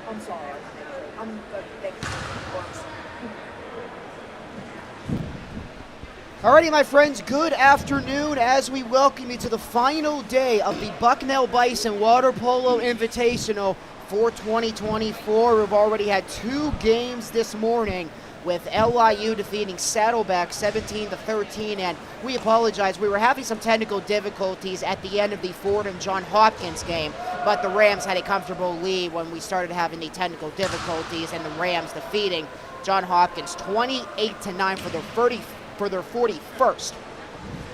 I'm sorry. I'm Alrighty, my friends, good afternoon as we welcome you to the final day of the Bucknell Bison Water Polo Invitational for 2024. We've already had 2 games this morning with LIU defeating Saddleback 17-13, and we apologize. We were having some technical difficulties at the end of the Fordham John Hopkins game, but the Rams had a comfortable lead when we started having the technical difficulties, and the Rams defeating John Hopkins 28-9 for their 41st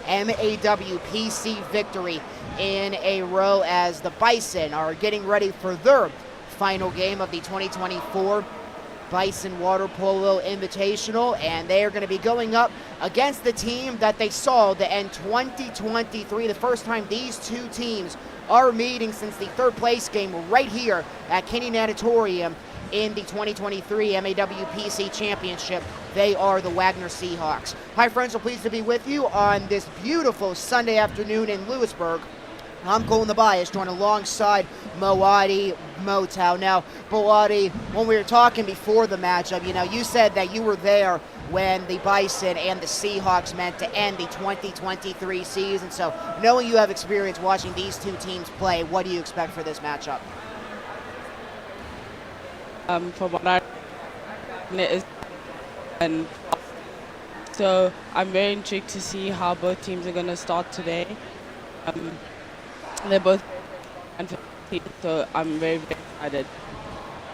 MAWPC victory in a row, as the Bison are getting ready for their final game of the 2024 Bison Water Polo Invitational, and they are going to be going up against the team that they saw to end 2023, the first time these 2 teams are meeting since the 3rd place game right here at Kinney Natatorium in the 2023 MAWPC Championship. They are the Wagner Seahawks. Hi friends, we're pleased to be with you on this beautiful Sunday afternoon in Lewisburg. I'm Colin the Bias, joined alongside Moati Motow. Now, Moati, when we were talking before the matchup, you said that you were there when the Bison and the Seahawks meant to end the 2023 season. So, knowing you have experience watching these 2 teams play, what do you expect for this matchup? From what I is, and so I'm very intrigued to see how both teams are going to start today. They're both, so I'm very, very excited.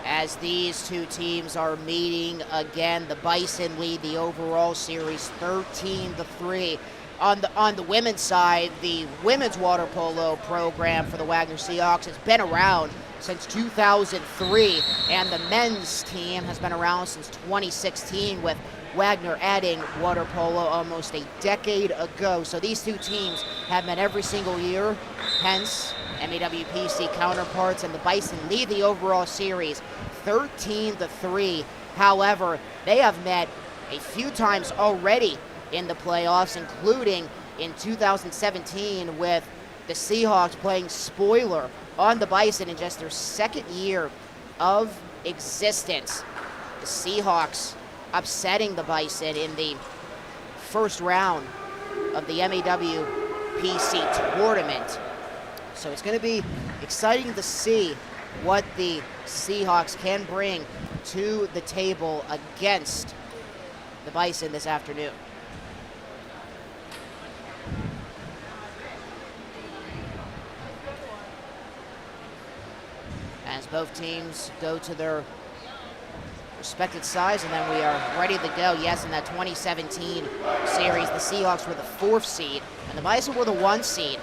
As these 2 teams are meeting again, the Bison lead the overall series 13-3. On the women's side, the women's water polo program for the Wagner Seahawks has been around since 2003, and the men's team has been around since 2016, with Wagner adding water polo almost a decade ago. So these 2 teams have met every single year, hence MAWPC counterparts, and the Bison lead the overall series 13-3. However, they have met a few times already in the playoffs, including in 2017 with the Seahawks playing spoiler on the Bison in just their 2nd year of existence. The Seahawks upsetting the Bison in the first round of the MAWPC tournament. So it's going to be exciting to see what the Seahawks can bring to the table against the Bison this afternoon. As both teams go to their respected sides, and then we are ready to go. Yes, in that 2017 series, the Seahawks were the 4th seed, and the Bison were the 1 seed.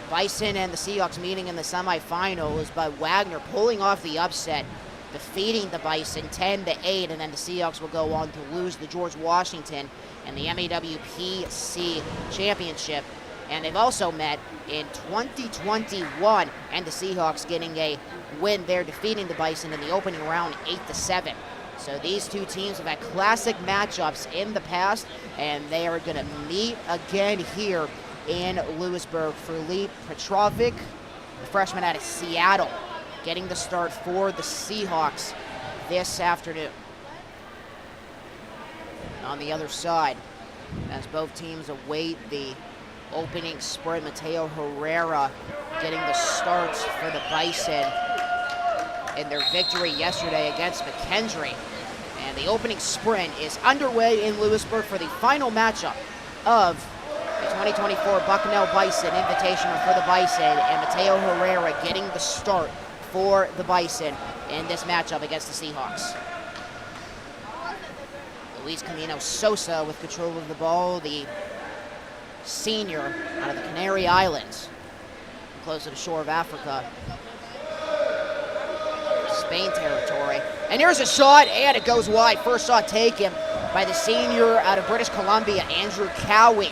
Bison and the Seahawks meeting in the semifinals, by Wagner pulling off the upset, defeating the Bison 10-8, and then the Seahawks will go on to lose to George Washington in the MAWPC Championship. And they've also met in 2021, and the Seahawks getting a win there, defeating the Bison in the opening round 8-7. So these 2 teams have had classic matchups in the past, and they are going to meet again here in Lewisburg. For Lee Petrovic, the freshman out of Seattle, getting the start for the Seahawks this afternoon. On the other side, as both teams await the opening sprint, Mateo Herrera getting the starts for the Bison in their victory yesterday against McKendree. And the opening sprint is underway in Lewisburg for the final matchup of the 2024 Bucknell Bison Invitational for the Bison, and Mateo Herrera getting the start for the Bison in this matchup against the Seahawks. Luis Camino Sosa with control of the ball, the senior out of the Canary Islands, close to the shore of Africa, Spain territory. And here's a shot, and it goes wide. First shot taken by the senior out of British Columbia, Andrew Cowie,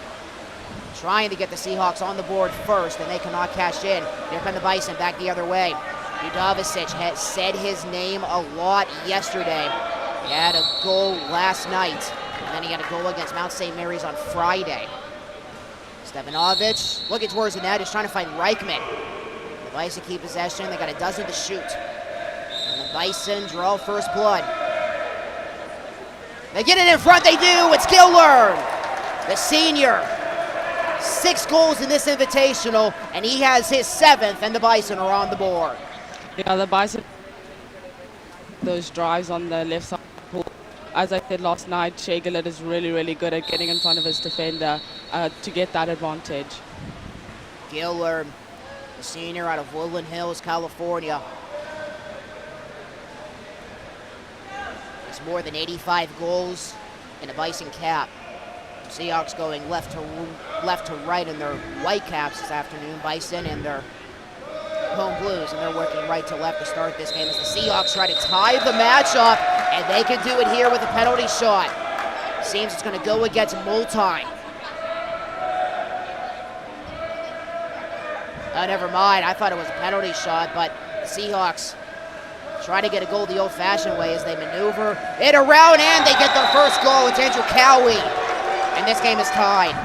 trying to get the Seahawks on the board first, and they cannot cash in. Here come the Bison back the other way. Udovicic has said his name a lot yesterday. He had a goal last night, and then he had a goal against Mount St. Mary's on Friday. Stevanovic looking towards the net, is trying to find Reichman. The Bison keep possession. They got a dozen to shoot. And the Bison draw first blood. They get it in front, they do. It's Gillern, the senior. 6 goals in this invitational, and he has his 7th, and the Bison are on the board. Yeah, the Bison, those drives on the left side. As I said last night, Shea Gillett is really, really good at getting in front of his defender to get that advantage. Gillern, the senior out of Woodland Hills, California. It's more than 85 goals in a Bison cap. Seahawks going left to right in their white caps this afternoon. Bison in their home blues, and they're working right to left to start this game as the Seahawks try to tie the matchup, and they can do it here with a penalty shot. Seems it's going to go against Multi. Oh, never mind. I thought it was a penalty shot, but the Seahawks try to get a goal the old-fashioned way as they maneuver it around, and they get their first goal. It's Andrew Cowie, and this game is tied.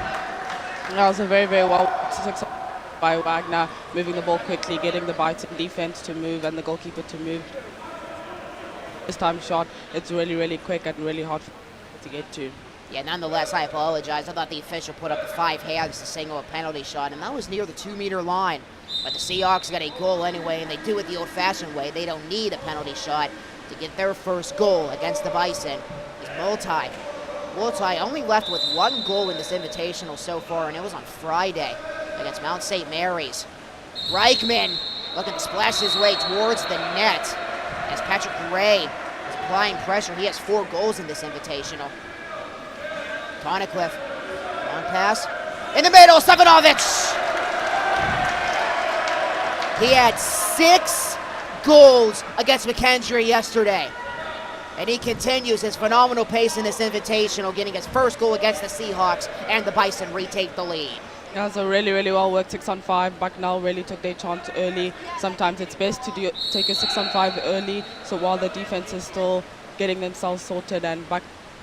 That was a very, very well successful by Wagner, moving the ball quickly, getting the Bison defense to move and the goalkeeper to move. This time shot, it's really, really quick and really hard to get to. Yeah, nonetheless, I apologize. I thought the official put up the 5 hands to signal a penalty shot, and that was near the 2-meter line. But the Seahawks got a goal anyway, and they do it the old-fashioned way. They don't need a penalty shot to get their first goal against the Bison. It's Multi only left with 1 goal in this invitational so far, and it was on Friday against Mount St. Mary's. Reichman looking to splash his way towards the net as Patrick Gray is applying pressure. He has 4 goals in this invitational. Tonnicliffe, long pass. In the middle, Stefanovic! He had 6 goals against McKendree yesterday. And he continues his phenomenal pace in this invitational, getting his first goal against the Seahawks, and the Bison retake the lead. That was a really, really well worked 6-on-5. Bucknell really took their chance early. Sometimes it's best to take a 6-on-5 early, so while the defense is still getting themselves sorted, and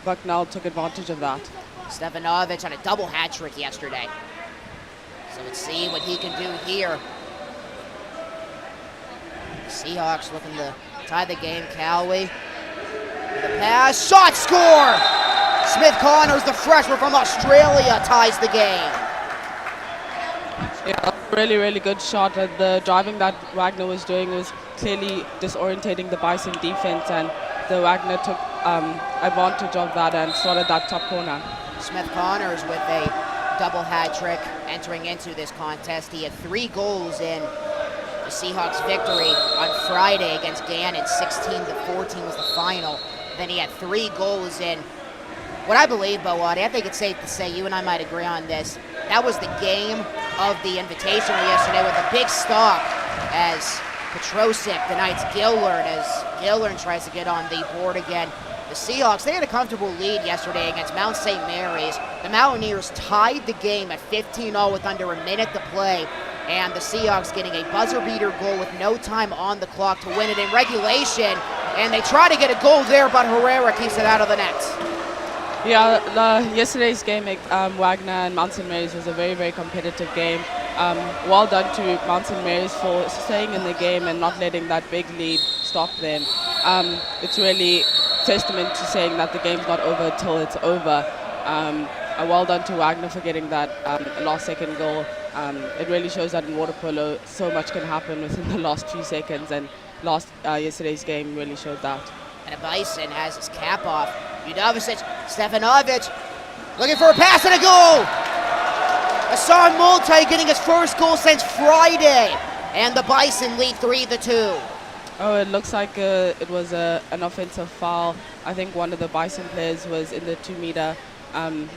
Bucknell took advantage of that. Stefanovic on a double hat trick yesterday. So let's see what he can do here. The Seahawks looking to tie the game. Cowie with a pass, shot, score! Smith Connors, the freshman from Australia, ties the game. Yeah, really, really good shot. The driving that Wagner was doing was clearly disorientating the Bison defense, and the Wagner took advantage of that and slotted that top corner. Smith Connors with a double hat trick entering into this contest. He had 3 goals in the Seahawks victory on Friday against Gannon. 16-14 was the final. Then he had 3 goals in what I believe, Boadi, I think it's safe to say, you and I might agree on this, that was the game of the Invitational yesterday with a big stop as Petrosic denies Gillern as Gillern tries to get on the board again. The Seahawks, they had a comfortable lead yesterday against Mount St. Mary's. The Mountaineers tied the game at 15-0 with under a minute to play, and the Seahawks getting a buzzer-beater goal with no time on the clock to win it in regulation, and they try to get a goal there, but Herrera keeps it out of the net. Yeah, yesterday's game, Wagner and Mount St. Mary's was a very, very competitive game. Well done to Mount St. Mary's for staying in the game and not letting that big lead stop them. It's really testament to saying that the game's not over till it's over. Well done to Wagner for getting that last-second goal. It really shows that in water polo, so much can happen within the last few seconds, and yesterday's game really showed that. And a Bison has his cap off. Udovicic, Stefanovic, looking for a pass and a goal! Hassan Multi getting his first goal since Friday, and the Bison lead 3-2. Oh, it looks like it was an offensive foul. I think one of the Bison players was in the 2-meter.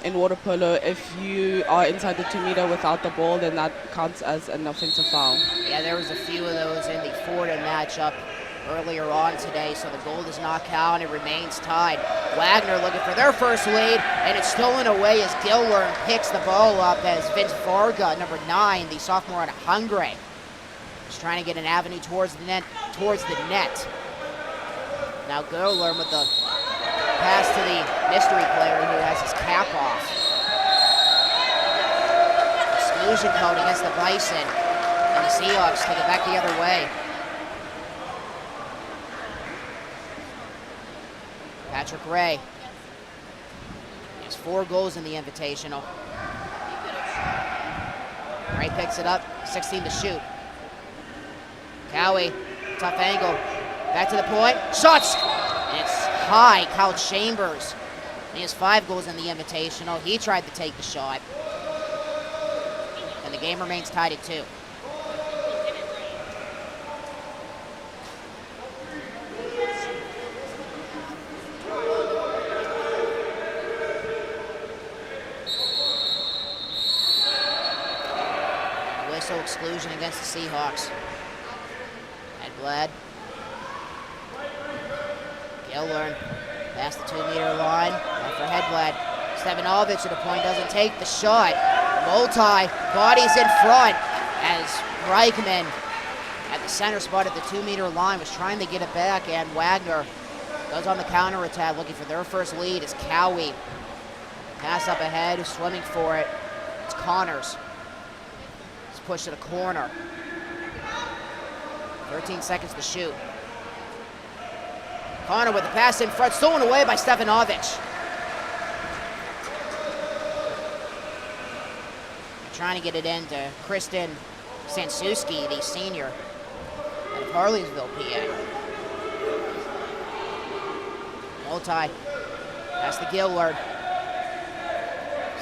In water polo, if you are inside the 2-meter without the ball, then that counts as an offensive foul. Yeah, there was a few of those in the Florida matchup earlier on today, so the goal does not count. It remains tied. Wagner looking for their first lead, and it's stolen away as Gillern picks the ball up as Vince Varga, number 9, the sophomore out of Hungary, is trying to get an avenue towards the net. Now Gillern with the pass to the mystery player who has his cap off. Exclusion code against the Bison, and the Seahawks take it back the other way. Patrick Ray. He has 4 goals in the Invitational. Ray picks it up, 16 to shoot. Cowie, tough angle. Back to the point. Shots! And it's high. Kyle Chambers. He has 5 goals in the Invitational. He tried to take the shot. And the game remains tied at 2. Whistle exclusion against the Seahawks. Headblad. Gillern past the 2-meter line. Back for Headblad. Stevanovic to the point, doesn't take the shot. Multi, bodies in front as Reichman at the center spot at the 2-meter line was trying to get it back, and Wagner goes on the counterattack looking for their first lead as Cowie. Pass up ahead, swimming for it. It's Connors. It's pushed to the corner. 13 seconds to shoot. Connor with the pass in front, stolen away by Stevanovic. Trying to get it into Kristen Sansuski, the senior out of Harleysville, PA. Multi, pass to Gillard.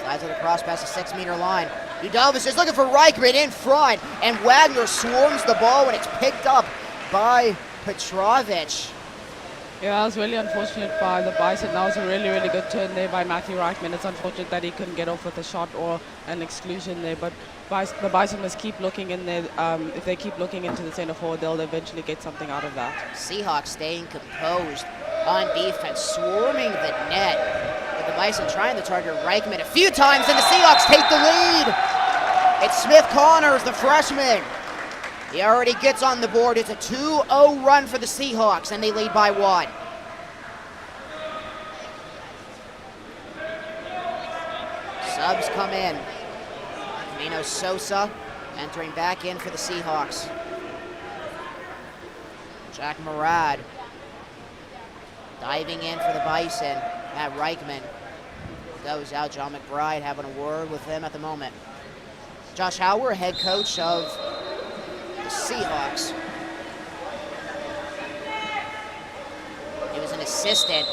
Slides it across past the 6-meter line. Udalvis is looking for Reichman in front, and Wagner swarms the ball when it's picked up by Petrovic. Yeah, that was really unfortunate by the Bison. That was a really, really good turn there by Matthew Reichman. It's unfortunate that he couldn't get off with a shot or an exclusion there, but the Bison must keep looking in there. If they keep looking into the center forward, they'll eventually get something out of that. Seahawks staying composed on defense, swarming the net, with the Bison trying to target Reichman a few times, and the Seahawks take the lead. It's Smith Connors, the freshman. He already gets on the board. It's a 2-0 run for the Seahawks, and they lead by 1. Subs come in. Camino Sosa entering back in for the Seahawks. Jack Murad diving in for the Bison. Matt Reichman goes out. John McBride having a word with him at the moment. Josh Howard, head coach of the Seahawks. He was an assistant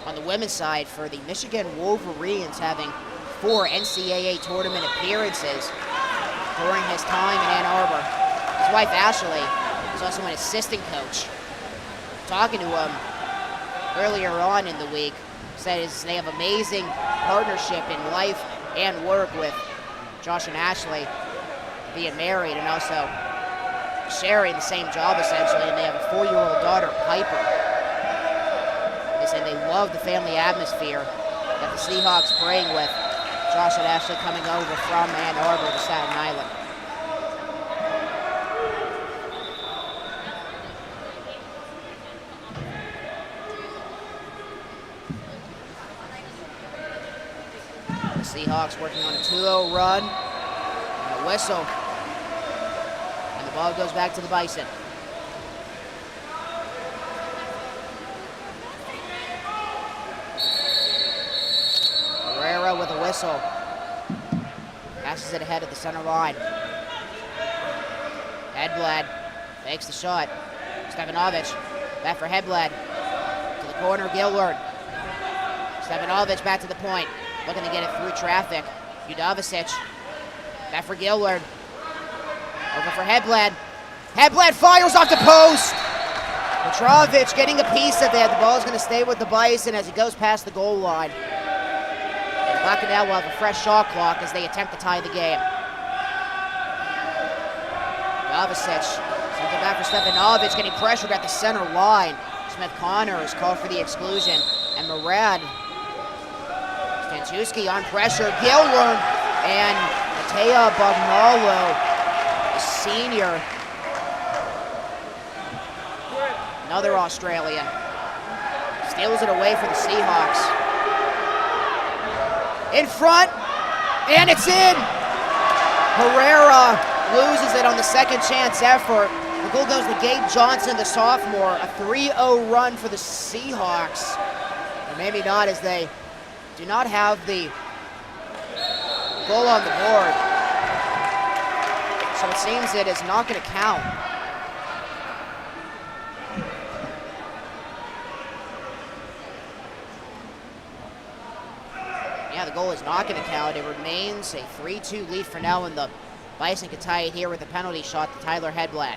on the women's side for the Michigan Wolverines, having 4 NCAA tournament appearances during his time in Ann Arbor. His wife Ashley is also an assistant coach. Talking to him earlier on in the week, says they have amazing partnership in life and work with Josh and Ashley being married and also sharing the same job essentially, and they have a 4-year-old daughter, Piper. They say they love the family atmosphere that the Seahawks bring with Josh and Ashley coming over from Ann Arbor to Staten Island. The Seahawks working on a 2-0 run. And a whistle. And the ball goes back to the Bison. Herrera with a whistle. Passes it ahead of the center line. Headblad takes the shot. Stevanovic back for Headblad. To the corner, Gillard. Stevanovic back to the point. Looking to get it through traffic. Udavicic. Back for Gillard. Over for Headblad. Headblad fires off the post. Petrovic getting a piece of it. The ball's going to stay with the Bison as it goes past the goal line. And Bucknell will have a fresh shot clock as they attempt to tie the game. Udavicic sends it back for Stevanovic, getting pressured at the center line. Smith Connor is called for the exclusion. And Murad. Stanczewski on pressure. Gilwern and Matea Bugnalo, the senior. Another Australian. Steals it away for the Seahawks. In front, and it's in! Herrera loses it on the second chance effort. The The goal goes to Gabe Johnson, the sophomore. A 3-0 run for the Seahawks. Or maybe not, as they do not have the goal on the board. So it seems it is not going to count. Yeah, the goal is not going to count. It remains a 3-2 lead for now, and the Bison can tie it here with a penalty shot to Tyler Hedblatt.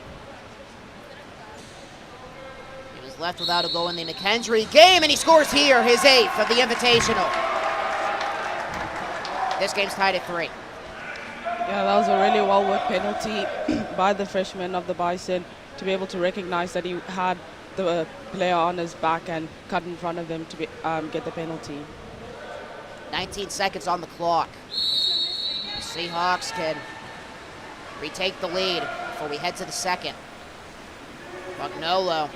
He was left without a goal in the McKendree game, and he scores here, his 8th of the Invitational. This game's tied at 3. Yeah, that was a really well-worked penalty by the freshman of the Bison to be able to recognize that he had the player on his back and cut in front of him to get the penalty. 19 seconds on the clock. The Seahawks can retake the lead before we head to the second. Bucknell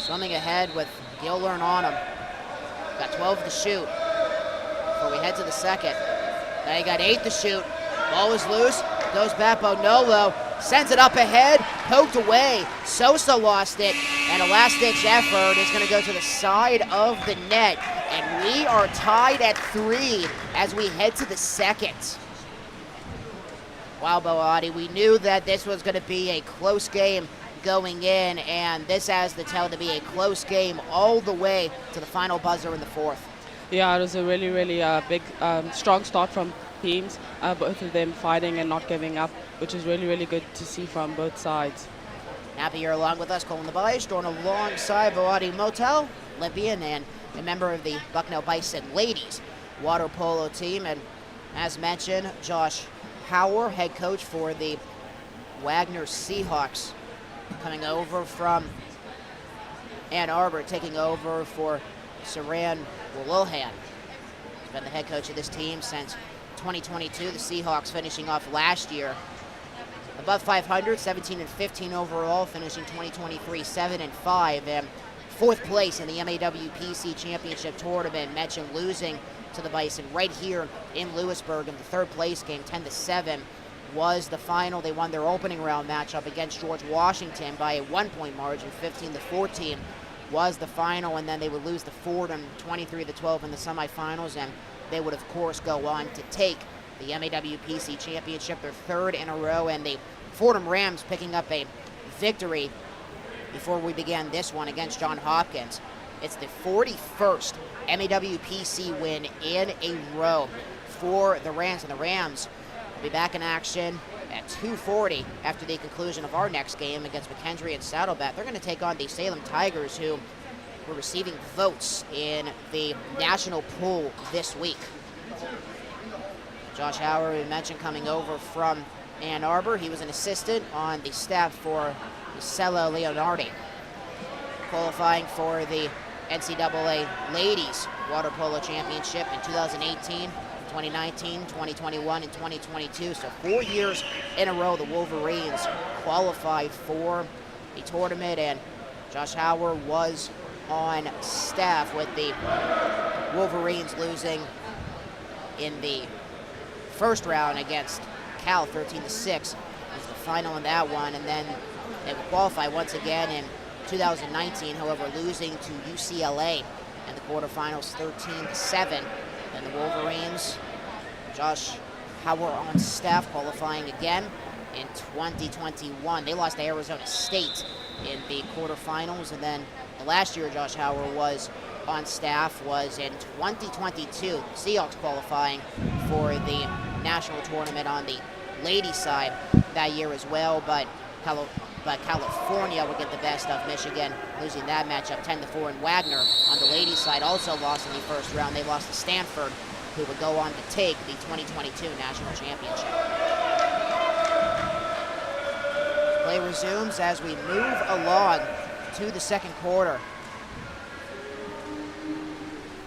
swimming ahead with Gillern on him. Got 12 to shoot before we head to the second. Now you got 8 to shoot. Ball is loose, goes back. Bucknell sends it up ahead, poked away. Sosa lost it, and a last-ditch effort is going to go to the side of the net. And we are tied at 3 as we head to the second. Wow, Boadi, we knew that this was going to be a close game going in, and this has the tell to be a close game all the way to the final buzzer in the 4th. Yeah, it was a really, really big, strong start from teams, both of them fighting and not giving up, which is really, really good to see from both sides. Happy you're along with us, Colin the Bice, drawn alongside Boadi Motel, Olympian, and a member of the Bucknell Bison ladies water polo team. And as mentioned, Josh Hauer, head coach for the Wagner Seahawks, coming over from Ann Arbor, taking over for Saran Wilhelm. He's been the head coach of this team since 2022. The Seahawks finishing off last year above 500, 17-15 overall, finishing 2023 7-5, and 4th place in the MAWPC Championship Tournament. Mentioned losing to the Bison right here in Lewisburg in the 3rd place game. 10-7 was the final. They won their opening round matchup against George Washington by a 1-point margin. 15-14 was the final, and then they would lose to Fordham 23-12 in the semifinals, and they would of course go on to take the MAWPC Championship, their 3rd in a row, and the Fordham Rams picking up a victory before we began this one against John Hopkins. It's the 41st MAWPC win in a row for the Rams, and the Rams will be back in action at 2:40 after the conclusion of our next game against McKendree and Saddleback. They're going to take on the Salem Tigers, who were receiving votes in the national pool this week. Josh Hauer, we mentioned, coming over from Ann Arbor. He was an assistant on the staff for Sella Leonardi, qualifying for the NCAA Ladies Water Polo Championship in 2018, 2019, 2021, and 2022. So 4 years in a row the Wolverines qualified for the tournament, and Josh Hauer was on staff with the Wolverines losing in the first round against Cal 13-6 was the final in that one, and then they would qualify once again in 2019, however losing to UCLA in the quarterfinals 13-7. Then the Wolverines, Josh Hauer on staff, qualifying again in 2021. They lost to Arizona State in the quarterfinals, and then the last year Josh Hauer was on staff was in 2022. Seahawks qualifying for the national tournament on the ladies side that year as well, but California would get the best of Michigan, losing that matchup 10-4. And Wagner on the ladies side also lost in the first round. They lost to Stanford, who would go on to take the 2022 national championship. Play resumes as we move along to the second quarter.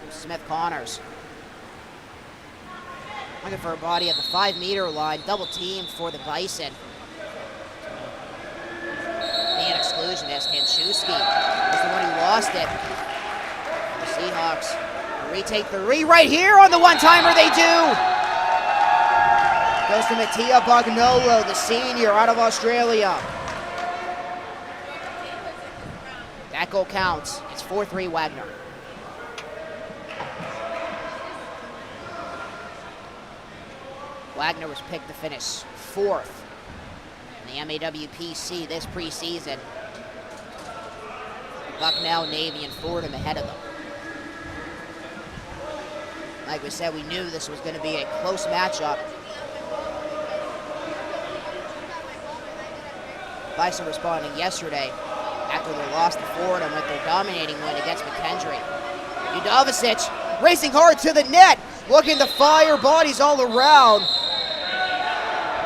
Smith Connors looking for a body at the 5-meter line, double team for the Bison. Being exclusion as Tanchewski is the one who lost it. The Seahawks retake the right here on the one-timer. They do. Goes to Mattia Bagnolo, the senior out of Australia. That goal counts. It's 4-3 Wagner. Wagner was picked to finish 4th in the MAWPC this preseason. Bucknell, Navy, and Fordham ahead of them. Like we said, we knew this was going to be a close matchup. Bison responding yesterday after their loss to Fordham with their dominating win against McKendree. Udovicic racing hard to the net, looking to fire bodies all around.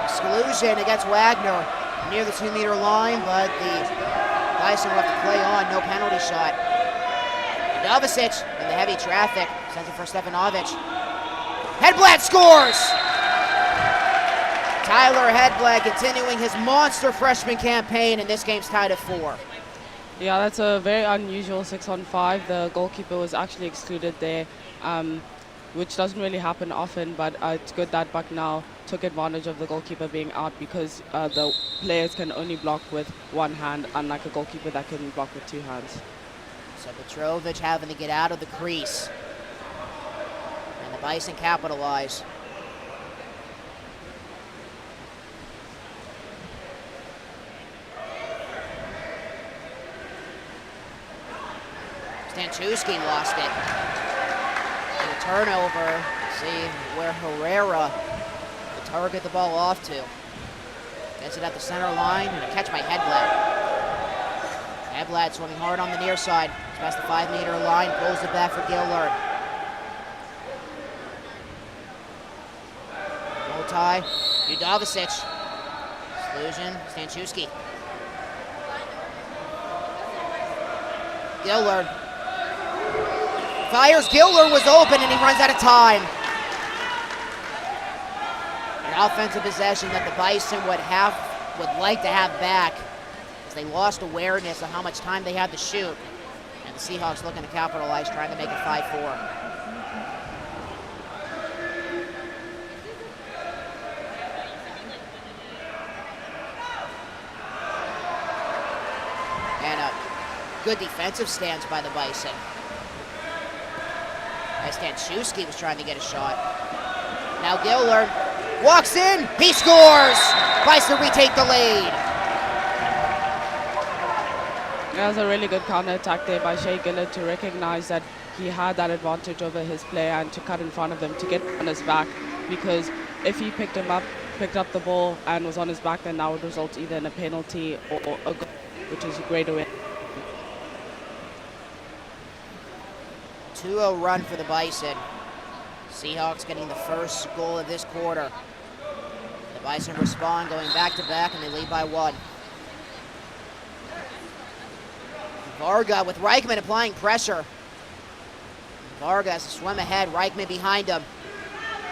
Exclusion against Wagner near the 2-meter line, but the Bison will have to play on, no penalty shot. Udovicic in the heavy traffic, sends it for Stefanovic. Hedblad scores! Tyler Hedblad continuing his monster freshman campaign, and this game's tied at 4. Yeah, that's a very unusual 6-on-5. The goalkeeper was actually excluded there, which doesn't really happen often, but it's good that Bucknell took advantage of the goalkeeper being out, because the players can only block with one hand, unlike a goalkeeper that can block with 2 hands. So Petrovic having to get out of the crease. And the Bison capitalize. Stanczewski lost it. And a turnover. See where Herrera will target the ball off to. Gets it at the center line, and a catch by Hedblad. Hedblad swimming hard on the near side. It's past the 5-meter line, pulls it back for Gillard. Multi, Udovicic. Exclusion, Stanczewski. Gillard. Fires, Gillard was open and he runs out of time. An offensive possession that the Bison would like to have back, as they lost awareness of how much time they had to shoot. And the Seahawks looking to capitalize, trying to make it 5-4. And a good defensive stance by the Bison, as Stanczewski was trying to get a shot. Now Gillard walks in, he scores! Bison retake the lead. That was a really good counter-attack there by Shea Gillard to recognize that he had that advantage over his player and to cut in front of him to get on his back, because if he picked up the ball and was on his back, then that would result either in a penalty or a goal, which is a great win. 2-0 run for the Bison. Seahawks getting the first goal of this quarter. The Bison respond, going back-to-back, and they lead by 1. Varga with Reichman applying pressure. Varga has to swim ahead, Reichman behind him.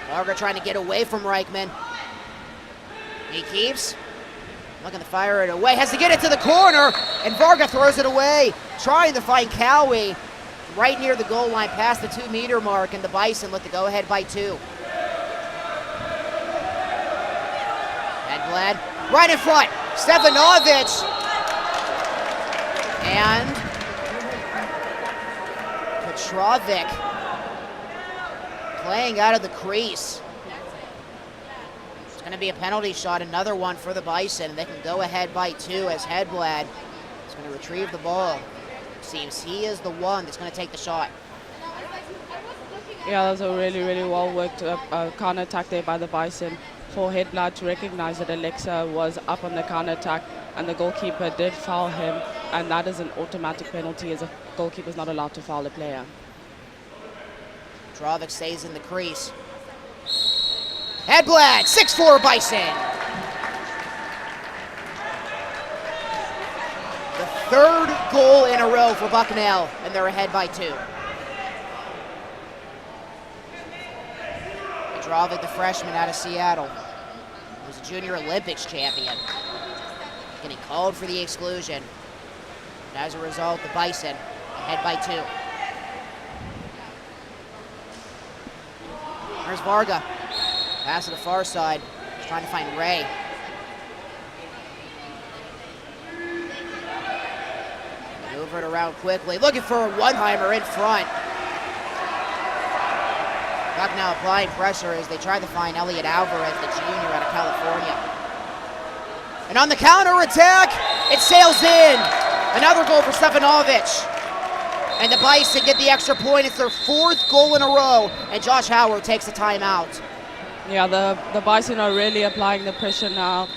Varga trying to get away from Reichman. He keeps looking to fire it away, has to get it to the corner, and Varga throws it away, trying to find Cowie right near the goal line, past the 2-meter mark, and the Bison look to go ahead by 2. Hedblad right in front, Stefanovic, and Petrovic playing out of the crease. It's going to be a penalty shot, another one for the Bison. They can go ahead by 2 as Hedblad is going to retrieve the ball. Seems he is the one that's going to take the shot. Yeah, that was a really, really well-worked counter-attack there by the Bison for Hedblad to recognize that Alexa was up on the counter-attack and the goalkeeper did foul him, and that is an automatic penalty, as a goalkeeper is not allowed to foul a player. Petrovic stays in the crease. Hedblad, 6-4 Bison. The 3rd goal in a row for Bucknell, and they're ahead by 2. Petrovic, the freshman out of Seattle, was a Junior Olympics champion, getting called for the exclusion. And as a result, the Bison ahead by 2. There's Varga. Pass to the far side. He's trying to find Ray. move it around quickly. Looking for a one-timer in front. Bucknell applying pressure as they try to find Elliot Alvarez, the junior out of California. And on the counter-attack, it sails in. Another goal for Stefanovic. And the Bison get the extra point. It's their 4th goal in a row. And Josh Howard takes a timeout. Yeah, the Bison are really applying the pressure now.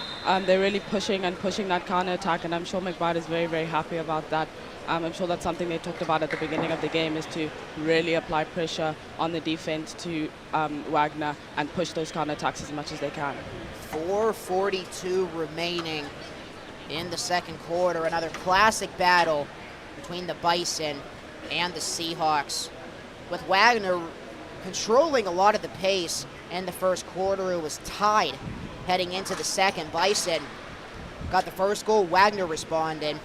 They're really pushing that counter-attack, and I'm sure McBride is very, very happy about that. I'm sure that's something they talked about at the beginning of the game, is to really apply pressure on the defense to Wagner and push those counter-attacks as much as they can. 4:42 remaining in the second quarter. Another classic battle between the Bison and the Seahawks, with Wagner controlling a lot of the pace in the first quarter. It was tied heading into the second. Bison got the first goal. Wagner responded,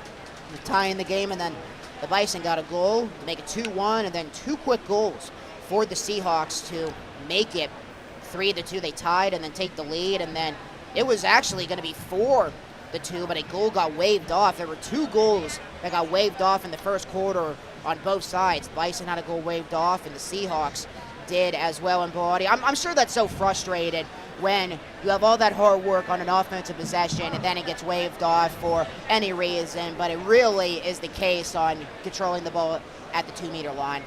tying the game, and then the Bison got a goal to make it 2-1, and then 2 quick goals for the Seahawks to make it 3-2. They tied and then take the lead, and then it was actually going to be 4-2, but a goal got waved off. There were 2 goals that got waved off in the first quarter on both sides. Bison had a goal waved off, and the Seahawks did as well in body. I'm sure that's so frustrated when you have all that hard work on an offensive possession and then it gets waved off for any reason, but it really is the case on controlling the ball at the 2-meter line.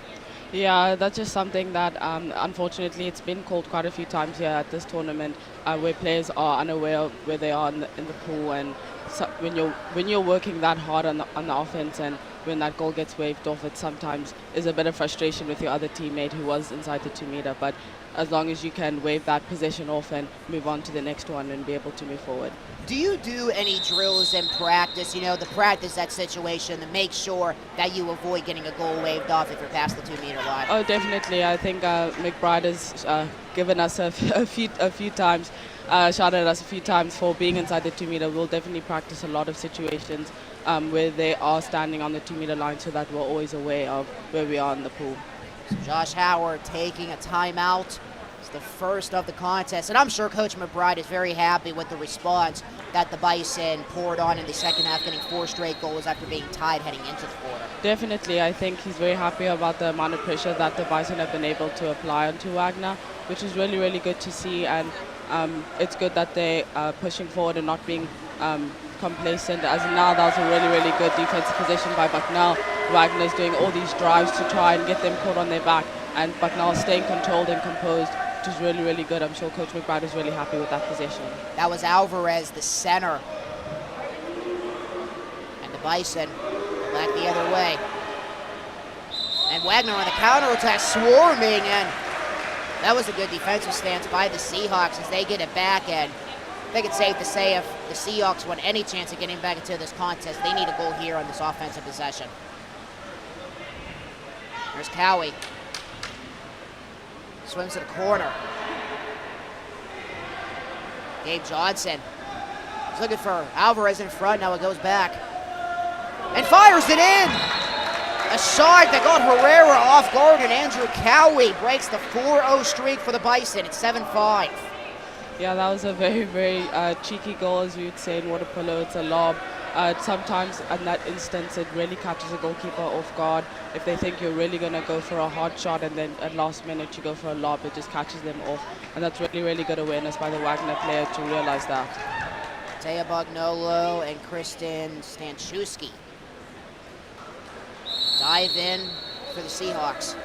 Yeah, that's just something that unfortunately it's been called quite a few times here at this tournament, where players are unaware of where they are in the pool, and so when you're working that hard on the offense, and when that goal gets waved off, it sometimes is a bit of frustration with your other teammate who was inside the 2-meter. But as long as you can wave that possession off and move on to the next one and be able to move forward. Do you do any drills in practice, to practice that situation to make sure that you avoid getting a goal waved off if you're past the 2-meter line? Oh, definitely. I think McBride has given us a few times, shouted at us a few times for being inside the 2-meter. We'll definitely practice a lot of situations where they are standing on the 2-meter line, so that we're always aware of where we are in the pool. So Josh Howard taking a timeout. It's the first of the contest, and I'm sure Coach McBride is very happy with the response that the Bison poured on in the second half, getting 4 straight goals after being tied heading into the quarter. Definitely. I think he's very happy about the amount of pressure that the Bison have been able to apply onto Wagner, which is really, really good to see, and it's good that they are pushing forward and not being complacent. As now, that was a really, really good defensive position by Bucknell. Wagner's doing all these drives to try and get them caught on their back, and Bucknell staying controlled and composed, which is really, really good. I'm sure Coach McBride is really happy with that possession. That was Alvarez, the center. And the Bison back the other way. And Wagner on the counterattack, swarming, and that was a good defensive stance by the Seahawks as they get it back. And I think it's safe to say if the Seahawks want any chance of getting back into this contest, they need a goal here on this offensive possession. There's Cowie. Swims to the corner. Gabe Johnson. He's looking for Alvarez in front. Now it goes back. And fires it in! A shot that got Herrera off guard, and Andrew Cowie breaks the 4-0 streak for the Bison. It's 7-5. Yeah, that was a very, very cheeky goal, as we would say in water polo. It's a lob. Sometimes in that instance, it really catches a goalkeeper off guard. If they think you're really going to go for a hard shot and then at last minute you go for a lob, it just catches them off. And that's really, really good awareness by the Wagner player to realize that. Taya Bognolo and Kristen Stanchewski dive in for the Seahawks.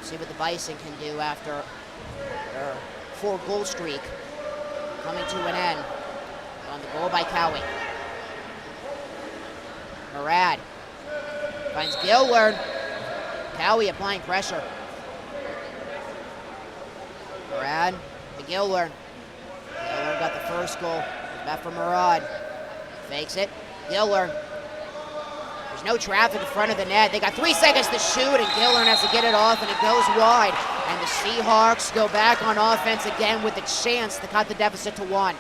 See what the Bison can do after their 4-goal streak coming to an end. On the goal by Cowie. Murad finds Gillard. Cowie applying pressure. Murad to Gillard. Gillard got the first goal. Back for Murad. Fakes it. Gillard. There's no traffic in front of the net. They got 3 seconds to shoot, and Gillard has to get it off, and it goes wide. And the Seahawks go back on offense again with a chance to cut the deficit to 1.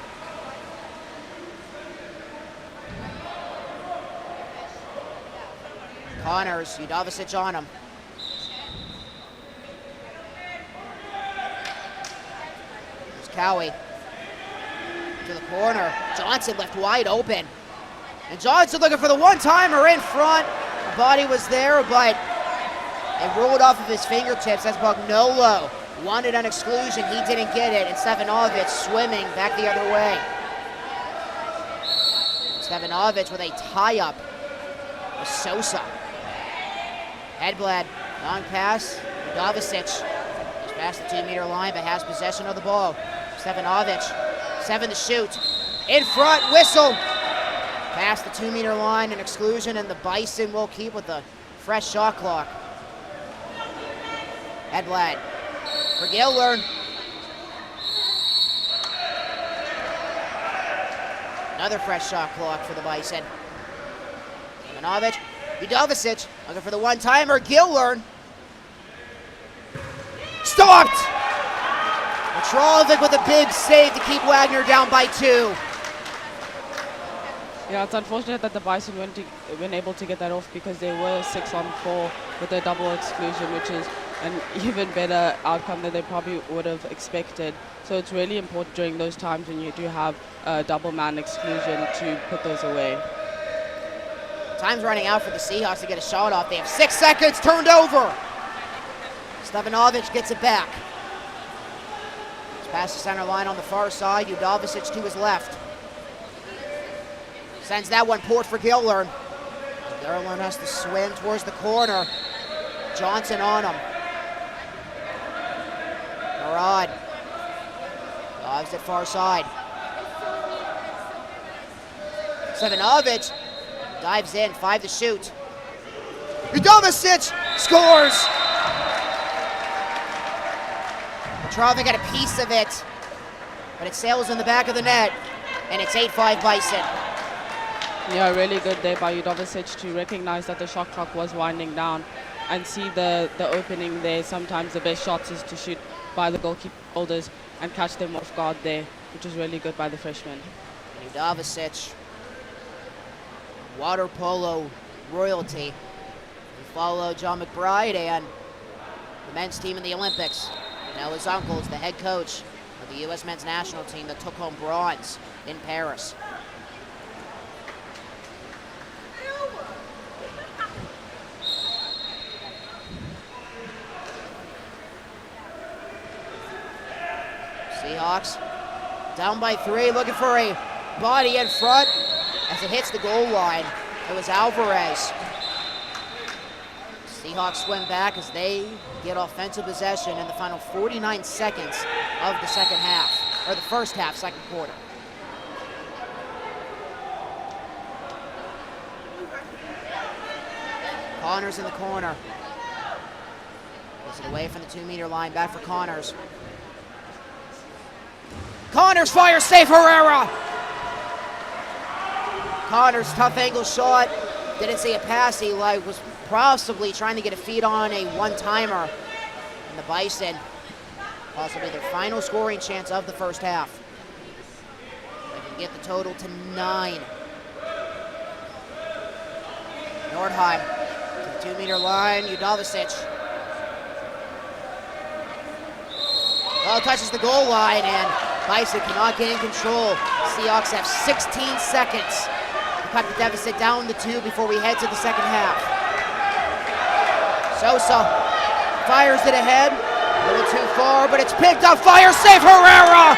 Connors, Udovicic on him. There's Cowie to the corner. Johnson left wide open. And Johnson looking for the one-timer in front. The body was there, but it rolled off of his fingertips as Bucknell wanted an exclusion. He didn't get it, and Stefanovic swimming back the other way. Stefanovic with a tie-up with Sosa. Hedblad, long pass, Udovicic. He's past the 2-meter line, but has possession of the ball. Stefanovic, 7 to shoot. In front, whistle. Past the 2-meter line, an exclusion, and the Bison will keep with the fresh shot clock. Hedblad for Gillern. Another fresh shot clock for the Bison. Stefanovic, Udovicic looking for the one-timer. Gillern stopped. Petrovic with a big save to keep Wagner down by 2. Yeah, it's unfortunate that the Bison weren't able to get that off because they were 6-on-4 with a double exclusion, which is an even better outcome than they probably would have expected. So it's really important during those times when you do have a double man exclusion to put those away. Time's running out for the Seahawks to get a shot off. They have 6 seconds, turned over. Stefanovic gets it back. He's past the center line on the far side. Udovicic to his left. Sends that one port for Gillern. Gillern has to swim towards the corner. Johnson on him. Marad dives it far side. Stefanovic dives in, 5 to shoot. Udovicic scores! Petrovic got a piece of it, but it sails in the back of the net, and it's 8-5 Bison. Yeah, really good there by Udovicic to recognize that the shot clock was winding down and see the opening there. Sometimes the best shots is to shoot by the goalkeepers and catch them off guard there, which is really good by the freshman. Udovicic, water polo royalty. We follow John McBride and the men's team in the Olympics. Now his uncle is the head coach of the U.S. men's national team that took home bronze in Paris. Seahawks down by 3, looking for a body in front as it hits the goal line. It was Alvarez. Seahawks swim back as they get offensive possession in the final 49 seconds of the second half, or the first half, second quarter. Connors in the corner. Gets it away from the 2-meter line, back for Connors. Connors fires, save Herrera! Connors, tough angle shot. Didn't see a pass. He was possibly trying to get a feed on a one-timer. And the Bison, possibly their final scoring chance of the first half. They can get the total to 9. Nordheim to the 2-meter line. Udovicic. Ball touches the goal line, and Bison cannot get in control. Seahawks have 16 seconds to cut the deficit down to 2 before we head to the second half. Sosa fires it ahead, a little too far, but it's picked up. Fire save, Herrera!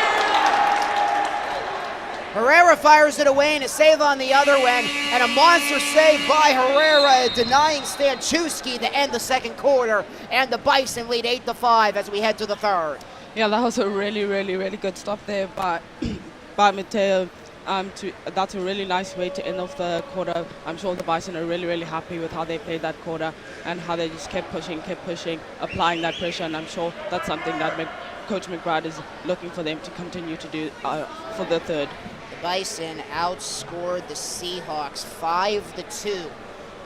Herrera fires it away, and a save on the other end, and a monster save by Herrera, denying Stanchewski to end the second quarter, and the Bison lead 8-5 as we head to the third. Yeah, that was a really, really, really good stop there by Mateo. That's a really nice way to end off the quarter. I'm sure the Bison are really, really happy with how they played that quarter and how they just kept pushing, applying that pressure. And I'm sure that's something that Coach McBride is looking for them to continue to do for the third. The Bison outscored the Seahawks 5-2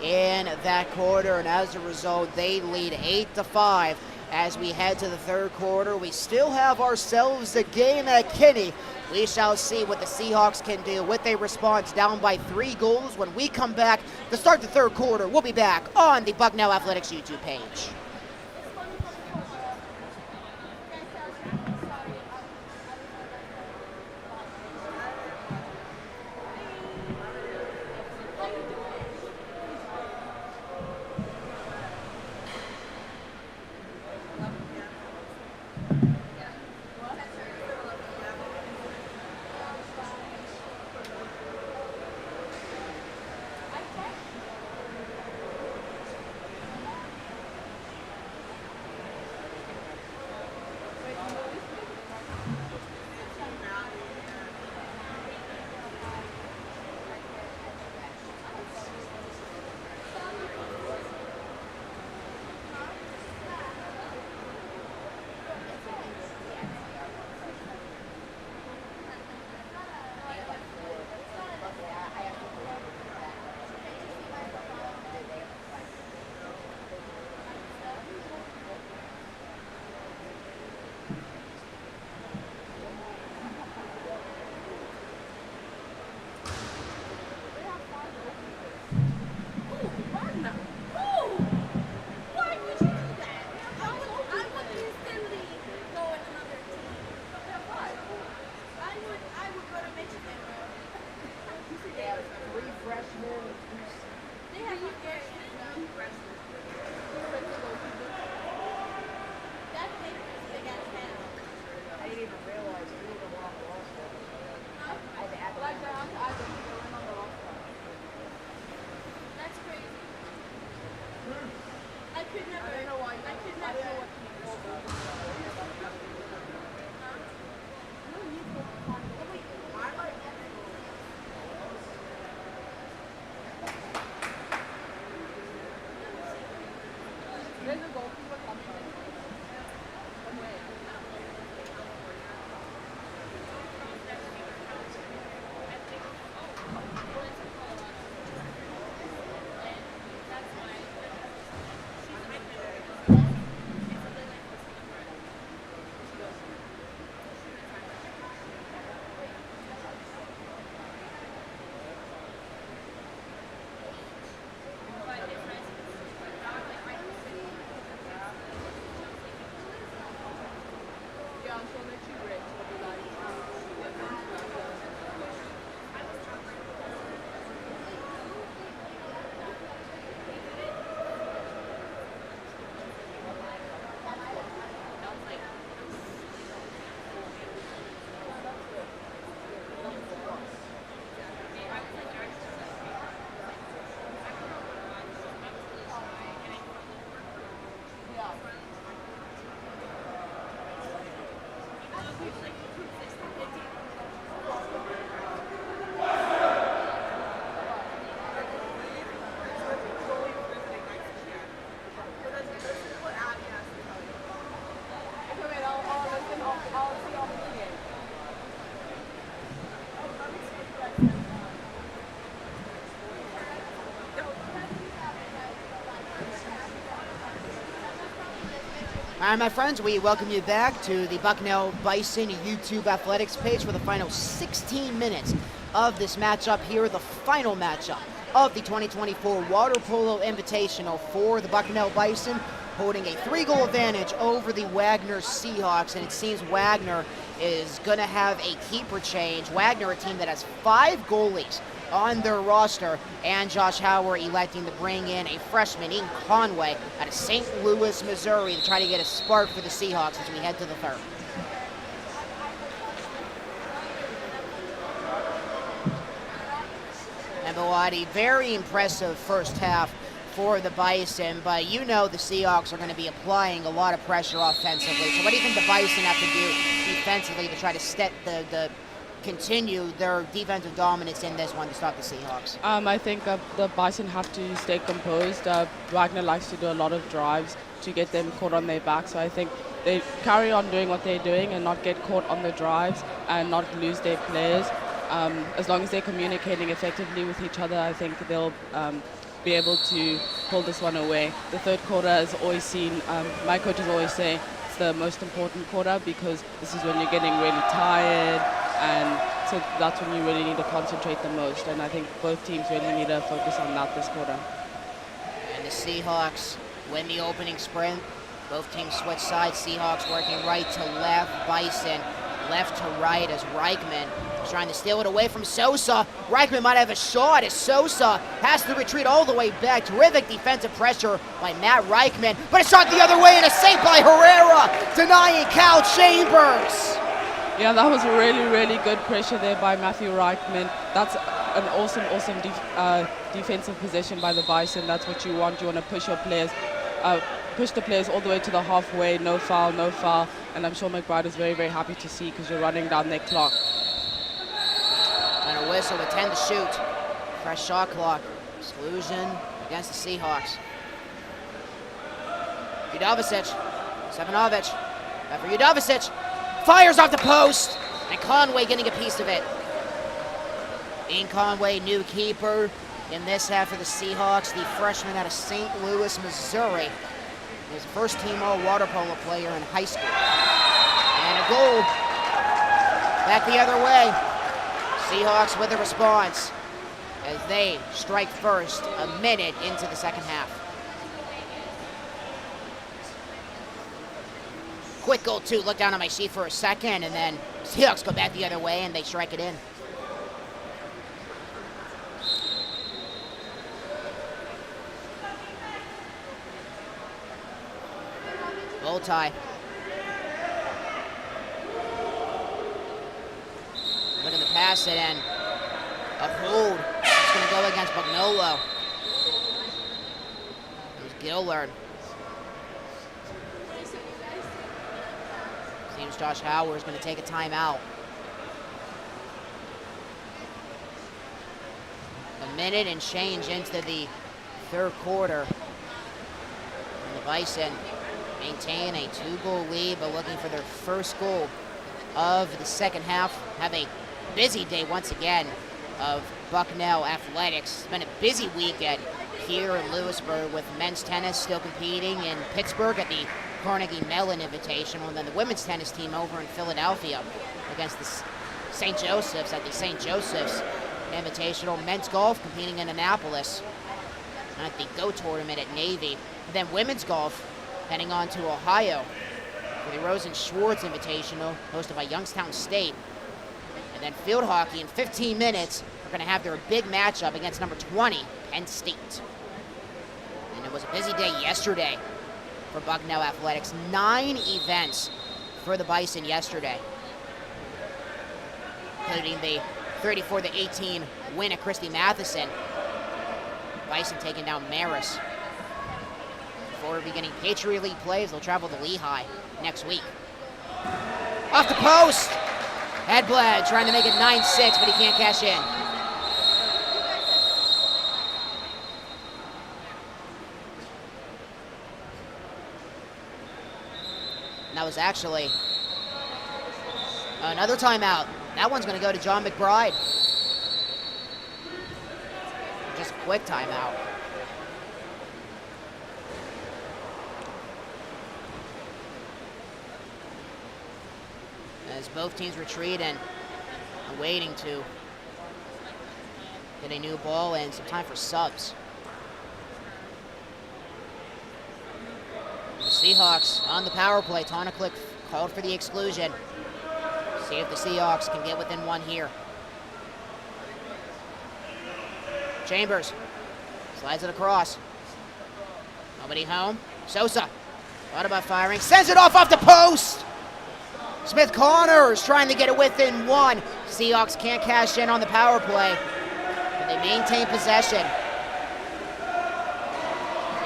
in that quarter, and as a result, they lead 8-5. As we head to the third quarter, we still have ourselves a game at Kinney. We shall see what the Seahawks can do with a response down by 3 goals. When we come back to start the third quarter, we'll be back on the Bucknell Athletics YouTube page. All right, my friends, we welcome you back to the Bucknell Bison YouTube Athletics page for the final 16 minutes of this matchup here, the final matchup of the 2024 Water Polo Invitational for the Bucknell Bison, holding a 3-goal advantage over the Wagner Seahawks, and it seems Wagner is going to have a keeper change. Wagner, a team that has 5 goalies on their roster, and Josh Howard electing to bring in a freshman, Ian Conway, out of St. Louis, Missouri, to try to get a spark for the Seahawks as we head to the third. And Biladi, very impressive first half for the Bison, but you know the Seahawks are going to be applying a lot of pressure offensively. So what do you think the Bison have to do defensively to try to continue their defensive dominance in this one to stop the Seahawks? I think the Bison have to stay composed. Wagner likes to do a lot of drives to get them caught on their back, so I think they carry on doing what they're doing and not get caught on the drives and not lose their players. As long as they're communicating effectively with each other, I think they'll be able to pull this one away. The third quarter, as always seen, my coaches always say it's the most important quarter because this is when you're getting really tired, and so that's when you really need to concentrate the most, and I think both teams really need to focus on that this quarter. And the Seahawks win the opening sprint. Both teams switch sides. Seahawks working right to left, Bison left to right as Reichman is trying to steal it away from Sosa. Reichman might have a shot as Sosa has to retreat all the way back. Terrific defensive pressure by Matt Reichman, but a shot the other way and a save by Herrera, denying Cal Chambers. Yeah, that was really, really good pressure there by Matthew Reichman. That's an awesome defensive position by the Bison. That's what you want. You want to push your players, push the players all the way to the halfway, no foul, and I'm sure McBride is very, very happy to see because you're running down their clock. And a whistle with 10 to shoot. Fresh shot clock. Exclusion against the Seahawks. Udovicic, Stefanovic, for Udovicic, fires off the post, and Conway getting a piece of it. Ian Conway, new keeper in this half for the Seahawks, the freshman out of St. Louis, Missouri. He's a first-team all-water polo player in high school. And a goal. Back the other way. Seahawks with a response as they strike first a minute into the second half. Quick goal, too. Look down on my sheet for a second, and then Seahawks go back the other way, and they strike it in. Goal tie. Looking to pass it, and a hold. It's going to go against Bucknell. There's Gillard. Seems Josh Howard is going to take a timeout. A minute and change into the third quarter. And the Bison maintain a 2-goal lead, but looking for their first goal of the second half. Have a busy day once again of Bucknell athletics. It's been a busy weekend here in Lewisburg with men's tennis still competing in Pittsburgh at the Carnegie Mellon Invitational, and then the women's tennis team over in Philadelphia against the St. Joseph's at the St. Joseph's Invitational. Men's golf competing in Annapolis at the Go Tournament at Navy. And then women's golf heading on to Ohio for the Rosen Schwartz Invitational hosted by Youngstown State. And then field hockey in 15 minutes are going to have their big matchup against number 20, Penn State. And it was a busy day yesterday for Bucknell athletics. 9 events for the Bison yesterday, including the 34-18 win at Christy Matheson. Bison taking down Marist. Before beginning Patriot League plays, they'll travel to Lehigh next week. Off the post! Hedblad trying to make it 9-6, but he can't cash in. And that was actually another timeout. That one's going to go to John McBride. Just a quick timeout. As both teams retreat and are waiting to get a new ball and some time for subs. The Seahawks on the power play. Tonaclick called for the exclusion. See if the Seahawks can get within one here. Chambers slides it across. Nobody home. Sosa thought about firing. Sends it off the post. Smith Connors trying to get it within one. Seahawks can't cash in on the power play, but they maintain possession.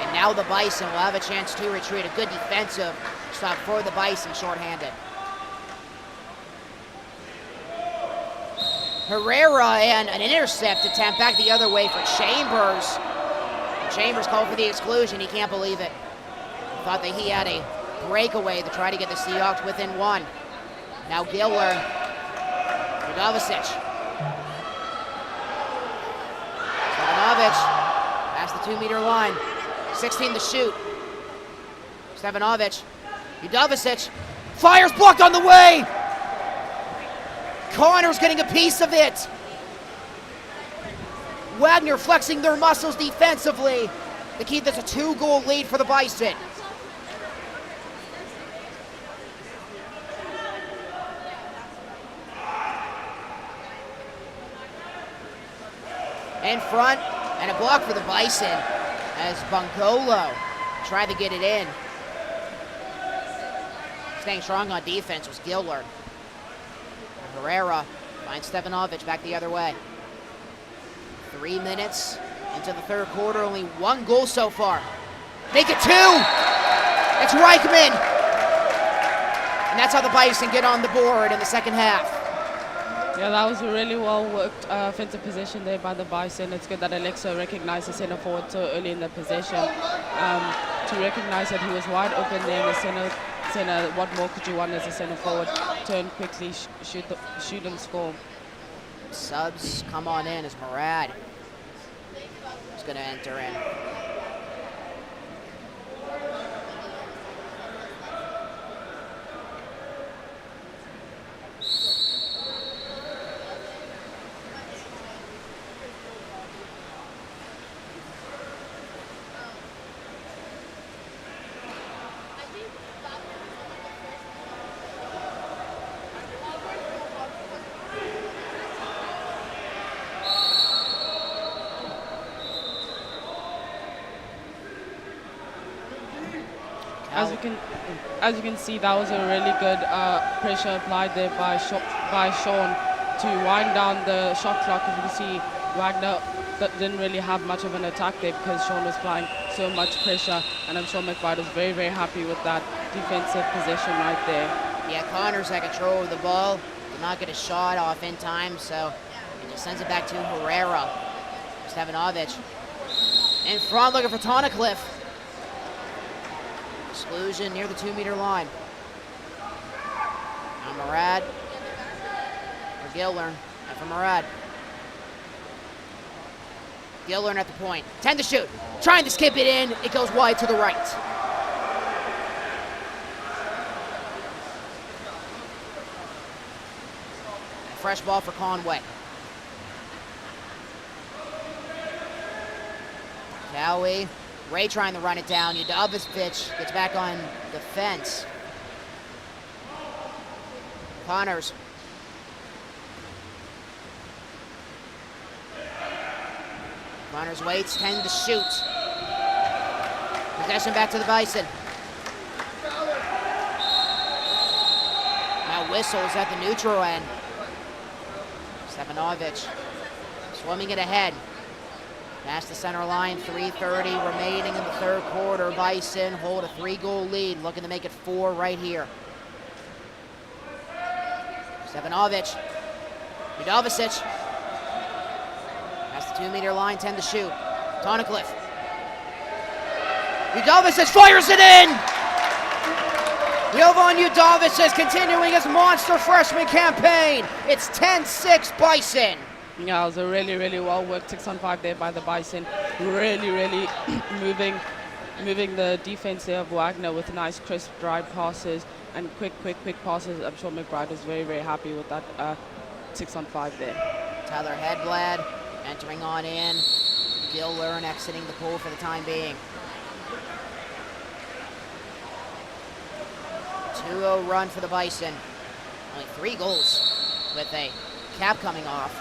And now the Bison will have a chance to retreat. A good defensive stop for the Bison, shorthanded. Herrera and an intercept attempt back the other way for Chambers. Chambers called for the exclusion. He can't believe it. Thought that he had a breakaway to try to get the Seahawks within one. Now Giller, Radovicic. Stevanovic past the 2-meter line. 16 to shoot. Stevanovic, Radovicic, fires, blocked on the way. Connors getting a piece of it. Wagner flexing their muscles defensively to keep this a 2-goal lead for the Bison. In front, and a block for the Bison as Bongolo tried to get it in. Staying strong on defense was Gillard. Herrera finds Stevanovic back the other way. 3 minutes into the third quarter, only 1 goal so far. Make it 2! It's Reichman! And that's how the Bison get on the board in the second half. Yeah, that was a really well-worked offensive position there by the Bison. It's good that Alexa recognized the center forward so early in the possession. To recognize that he was wide open there in the center, what more could you want as a center forward? Turn quickly, shoot and score. Subs come on in as Murad is going to enter in. As you can see, that was a really good pressure applied there by Sean to wind down the shot clock. As you can see, Wagner didn't really have much of an attack there because Sean was applying so much pressure, and I'm sure McBride was very, very happy with that defensive possession right there. Yeah, Connors had control of the ball. Did not get a shot off in time, so he just sends it back to Herrera. Stevanovich in front, looking for Tonacliffe. Exclusion near the 2-meter line. Now Murad or Gillern, and for Murad. Gillern at the point, 10 to shoot, trying to skip it in, it goes wide to the right. Fresh ball for Conway. Cowie, Ray trying to run it down. Udovich gets back on the fence. Connors. Connors waits, 10 to shoot. Possession back to the Bison. Now whistles at the neutral end. Stevanovich swimming it ahead. Past the center line, 3:30 remaining in the third quarter. Bison hold a 3-goal lead, looking to make it 4 right here. Stevanovich, Udovicic. Past the 2-meter line, 10 to shoot. Tonacliffe. Udovicic fires it in! Jovan Udovicic continuing his monster freshman campaign. It's 10-6 Bison. Yeah, it was a really, really well-worked 6-on-5 there by the Bison. Really, really moving the defense there of Wagner with nice, crisp, drive passes and quick passes. I'm sure McBride was very, very happy with that 6-on-5 there. Tyler Hedblad entering on in. Gillern exiting the pool for the time being. 2-0 run for the Bison. Only 3 goals with a cap coming off.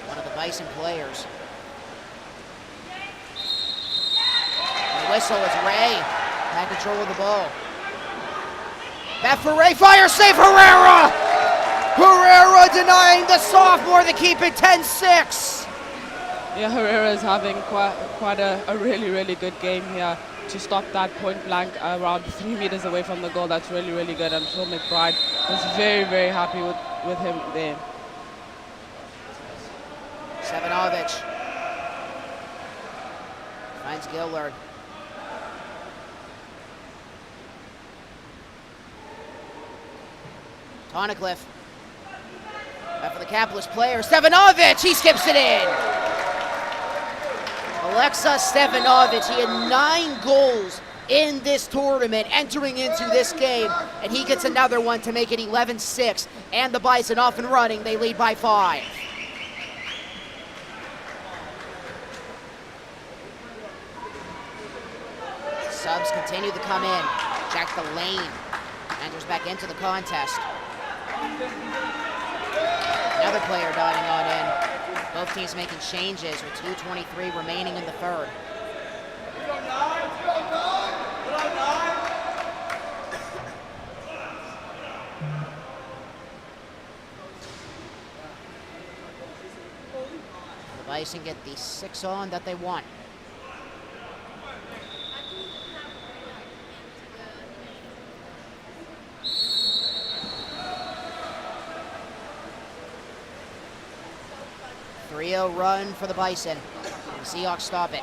One of the Bison players. The whistle is Ray. Had control of the ball. Back for Ray. Fire save Herrera! Herrera denying the sophomore to keep it 10-6. Yeah, Herrera is having quite a really, really good game here. To stop that point blank around 3 meters away from the goal, that's really, really good. I'm sure McBride was very, very happy with him there. Stevanovich finds Gillard. Tonacliffe. Back for the capitalist player. Stevanovich, he skips it in. Alexa Stevanovich, he had 9 goals in this tournament entering into this game, and he gets another one to make it 11-6, and the Bison off and running. They lead by 5. Subs continue to come in. Jack Delane enters back into the contest. Another player diving on in. Both teams making changes with 2:23 remaining in the third. The Bison get the 6 on that they want. Run for the Bison. The Seahawks stop it.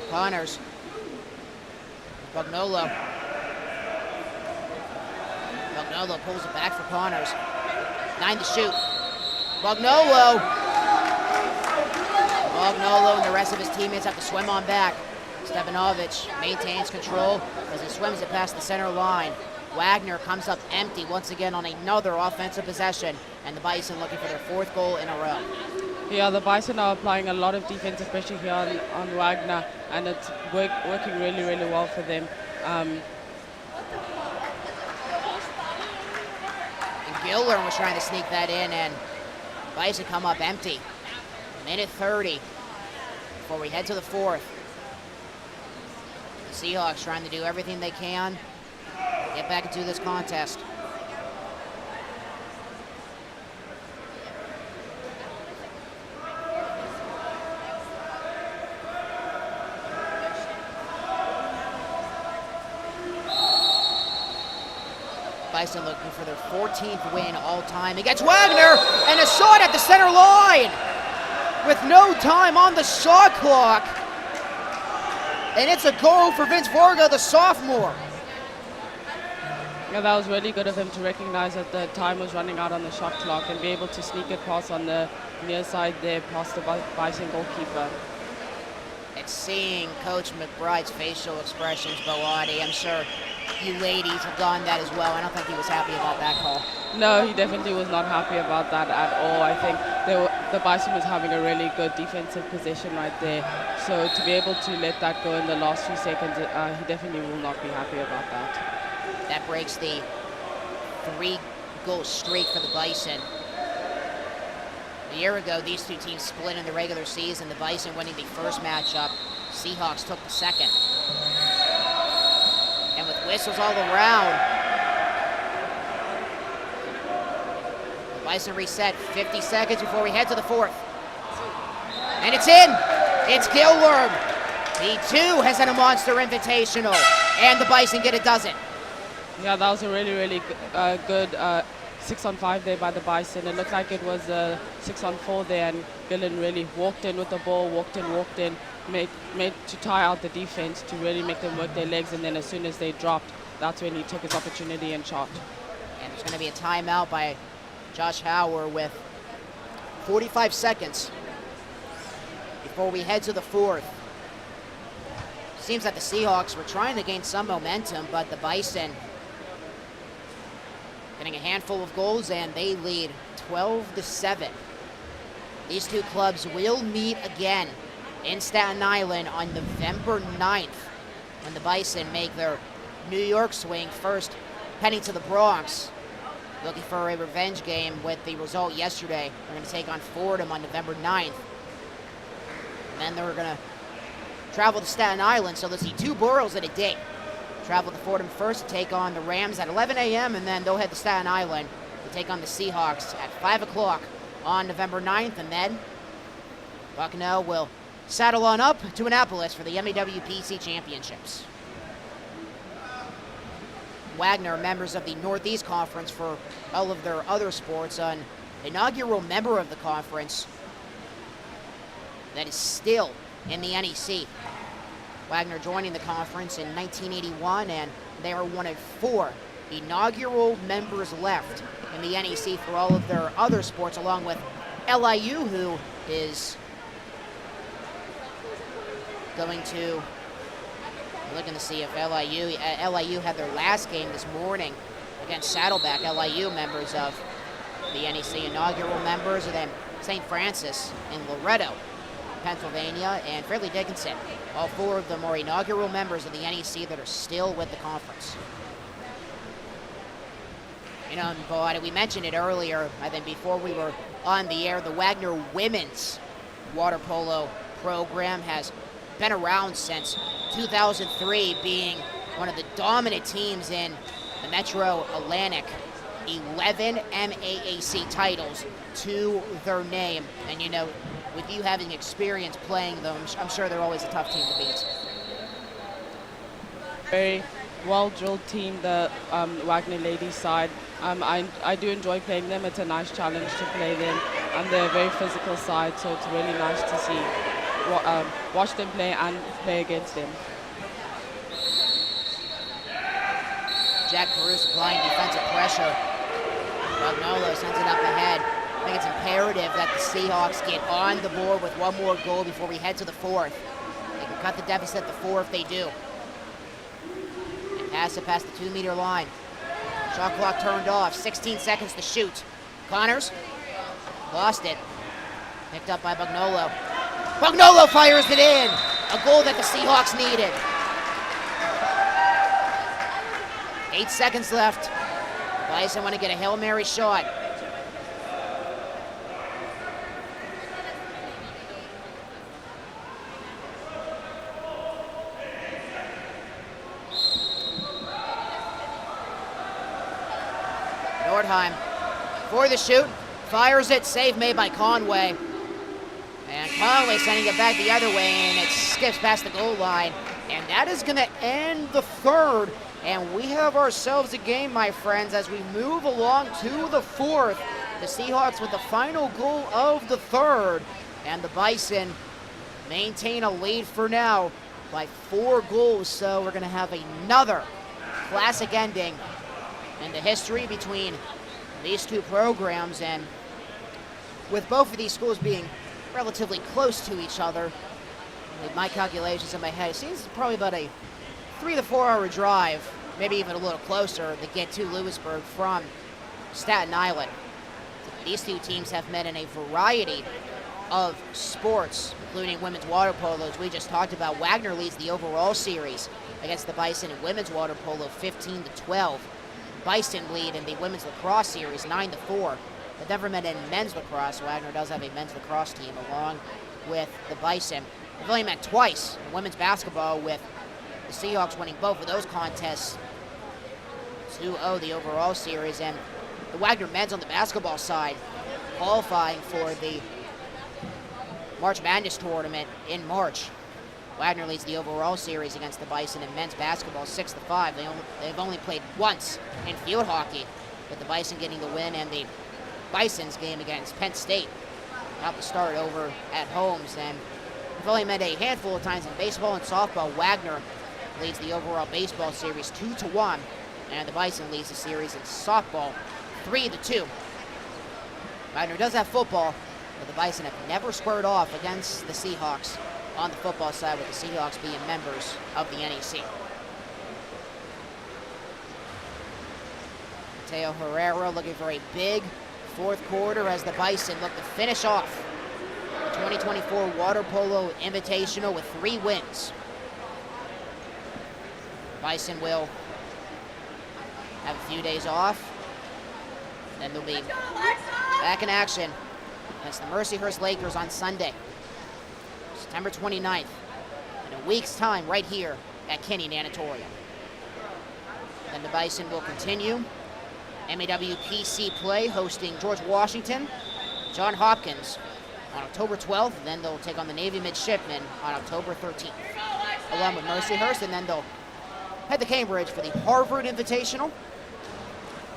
Connors. Bucknell. Bucknell pulls it back for Connors. 9 to shoot. Bucknell and the rest of his teammates have to swim on back. Stevanovich maintains control as he swims it past the center line. Wagner comes up empty once again on another offensive possession, and the Bison looking for their 4th goal in a row. Yeah, the Bison are applying a lot of defense, especially here on Wagner, and it's working really, really well for them. And Gillern was trying to sneak that in, and Bison come up empty. Minute 30 before we head to the 4th. The Seahawks trying to do everything they can. Get back into this contest. Bison looking for their 14th win all time against Wagner, and a shot at the center line with no time on the shot clock. And it's a goal for Vince Varga, the sophomore. Yeah, that was really good of him to recognize that the time was running out on the shot clock and be able to sneak it past on the near side there, past the Bison goalkeeper. It's seeing Coach McBride's facial expressions, Boadi. I'm sure you ladies have gotten that as well. I don't think he was happy about that call. No, he definitely was not happy about that at all. I think the Bison was having a really good defensive position right there. So to be able to let that go in the last few seconds, he definitely will not be happy about that. That breaks the 3-goal streak for the Bison. A year ago, these two teams split in the regular season, the Bison winning the first matchup. Seahawks took the second. And with whistles all around, the Bison reset 50 seconds before we head to the fourth. And it's in! It's Gilworm. He too has had a monster invitational, and the Bison get a dozen. Yeah, that was a really, really good 6-on-5 there by the Bison. It looked like it was a 6-on-4 there, and Gillen really walked in with the ball, walked in, made to tie out the defense to really make them work their legs, and then as soon as they dropped, that's when he took his opportunity and shot. And there's going to be a timeout by Josh Hauer with 45 seconds before we head to the fourth. Seems that the Seahawks were trying to gain some momentum, but the Bison getting a handful of goals, and they lead 12-7. These two clubs will meet again in Staten Island on November 9th when the Bison make their New York swing, first heading to the Bronx, looking for a revenge game with the result yesterday. They're going to take on Fordham on November 9th. And then they're going to travel to Staten Island, so they'll see two boroughs in a day. Travel to Fordham first to take on the Rams at 11 a.m., and then they'll head to Staten Island to take on the Seahawks at 5 o'clock on November 9th, and then Bucknell will saddle on up to Annapolis for the MEWPC Championships. Wagner, members of the Northeast Conference for all of their other sports, an inaugural member of the conference that is still in the NEC. Wagner joining the conference in 1981, and they are one of 4 inaugural members left in the NEC for all of their other sports, along with LIU, who is going to, looking to see if LIU had their last game this morning against Saddleback. LIU members of the NEC, inaugural members, and then St. Francis in Loretto, Pennsylvania, and Fairleigh Dickinson. All 4 of them are inaugural members of the NEC that are still with the conference. You know, but we mentioned it earlier, I think before we were on the air, the Wagner women's water polo program has been around since 2003, being one of the dominant teams in the Metro Atlantic. 11 MAAC titles to their name. And you know, with you having experience playing them, I'm sure they're always a tough team to beat. Very well-drilled team, the Wagner ladies side. I do enjoy playing them. It's a nice challenge to play them. And they're a very physical side, so it's really nice to see, watch them play and play against them. Jack Bruce applying defensive pressure. Bucknell sends it up ahead. I think it's imperative that the Seahawks get on the board with one more goal before we head to the fourth. They can cut the deficit to 4 if they do. And pass it past the 2-meter line. Shot clock turned off. 16 seconds to shoot. Connors lost it. Picked up by Bucknell. Bucknell fires it in. A goal that the Seahawks needed. 8 seconds left. Bison want to get a Hail Mary shot. Nordheim for the shoot. Fires it. Save made by Conway. And Conway sending it back the other way, and it skips past the goal line. And that is going to end the third And we have ourselves a game, my friends, as we move along to the fourth. The Seahawks with the final goal of the third. And the Bison maintain a lead for now by 4 goals. So we're going to have another classic ending in the history between these two programs. And with both of these schools being relatively close to each other, with my calculations in my head, it seems probably about a 3 to 4 hour drive, maybe even a little closer, to get to Lewisburg from Staten Island. These two teams have met in a variety of sports, including women's water polo, as we just talked about. Wagner leads the overall series against the Bison in women's water polo 15-12. Bison lead in the women's lacrosse series 9-4. They've never met in men's lacrosse. Wagner does have a men's lacrosse team along with the Bison. They've only met twice in women's basketball, with the Seahawks winning both of those contests 2-0 the overall series. And the Wagner men's on the basketball side qualifying for the March Madness tournament in March. Wagner leads the overall series against the Bison in men's basketball 6-5. They've only played once in field hockey, with the Bison getting the win, and the Bison's game against Penn State got the start over at Holmes. And we've only met a handful of times in baseball and softball. Wagner leads the overall baseball series 2-1, and the Bison leads the series in softball 3-2. Wagner does have football, but the Bison have never squared off against the Seahawks on the football side, with the Seahawks being members of the NEC. Mateo Herrera looking for a big fourth quarter as the Bison look to finish off the 2024 Water Polo Invitational with 3 wins. Bison will have a few days off, then they'll be back in action against the Mercyhurst Lakers on Sunday, September 29th, in a week's time, right here at Kinney Nanatorium. Then the Bison will continue MAWPC play, hosting George Washington, John Hopkins on October 12th. Then they'll take on the Navy Midshipmen on October 13th, along with Mercyhurst, and then they'll head to Cambridge for the Harvard Invitational.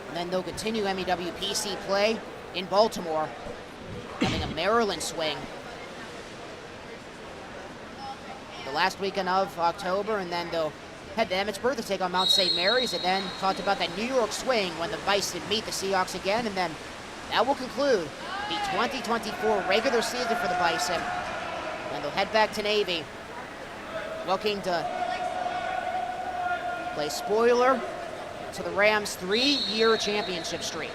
And then they'll continue MEWPC play in Baltimore, having a Maryland swing the last weekend of October, and then they'll head to Emmitsburg to take on Mount St. Mary's, and then talked about that New York swing when the Bison meet the Seahawks again, and then that will conclude the 2024 regular season for the Bison. And they'll head back to Navy, looking to play spoiler to the Rams' 3-year championship streak.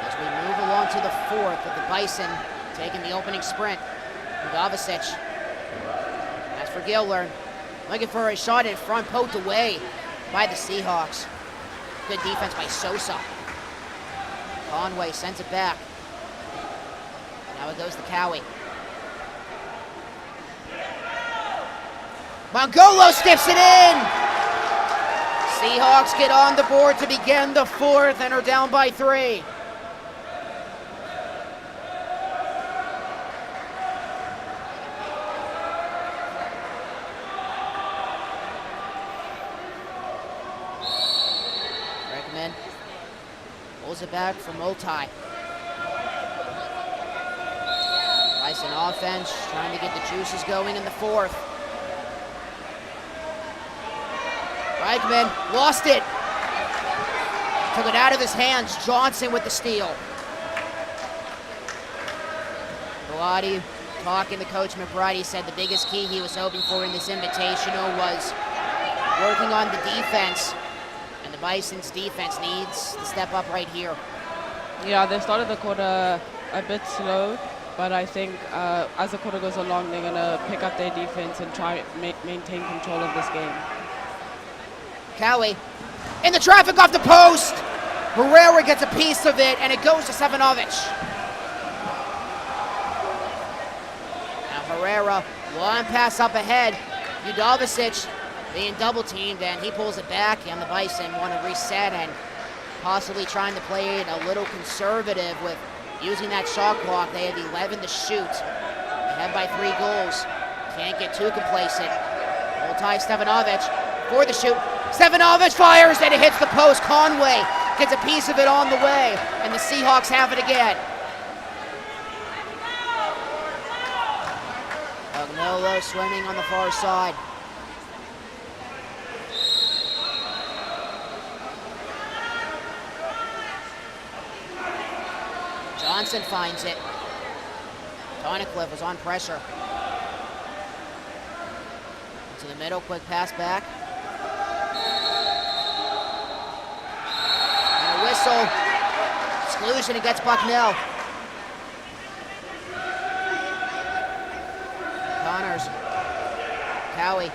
As we move along to the fourth, with the Bison taking the opening sprint. Udovicic. As for Gillard, looking for a shot in front, poked away by the Seahawks. Good defense by Sosa. Conway sends it back. Now it goes to Cowie. Mongolo skips it in! Seahawks get on the board to begin the fourth and are down by 3. Pulls it back for Multi. Bison offense, trying to get the juices going in the fourth. Reichman lost it. Took it out of his hands. Johnson with the steal. Bellotti talking to Coach McBride. He said the biggest key he was hoping for in this invitational was working on the defense. And the Bison's defense needs to step up right here. Yeah, they started the quarter a bit slow, but I think as the quarter goes along, they're going to pick up their defense and try maintain control of this game. Cowie in the traffic off the post. Herrera gets a piece of it, and it goes to Stefanovic. Now Herrera, one pass up ahead. Udovicic being double teamed, and he pulls it back, and the Bison want to reset and possibly trying to play it a little conservative with using that shot clock. They have 11 to shoot. Ahead by 3 goals. Can't get too complacent. Hold tight, Stevanovic for the shoot. Stevanovic fires and it hits the post. Conway gets a piece of it on the way, and the Seahawks have it again. Bucknell swimming on the far side. Johnson finds it. Tonicliffe was on pressure. To the middle, quick pass back. And a whistle. Exclusion against Bucknell. Connors. Cowie.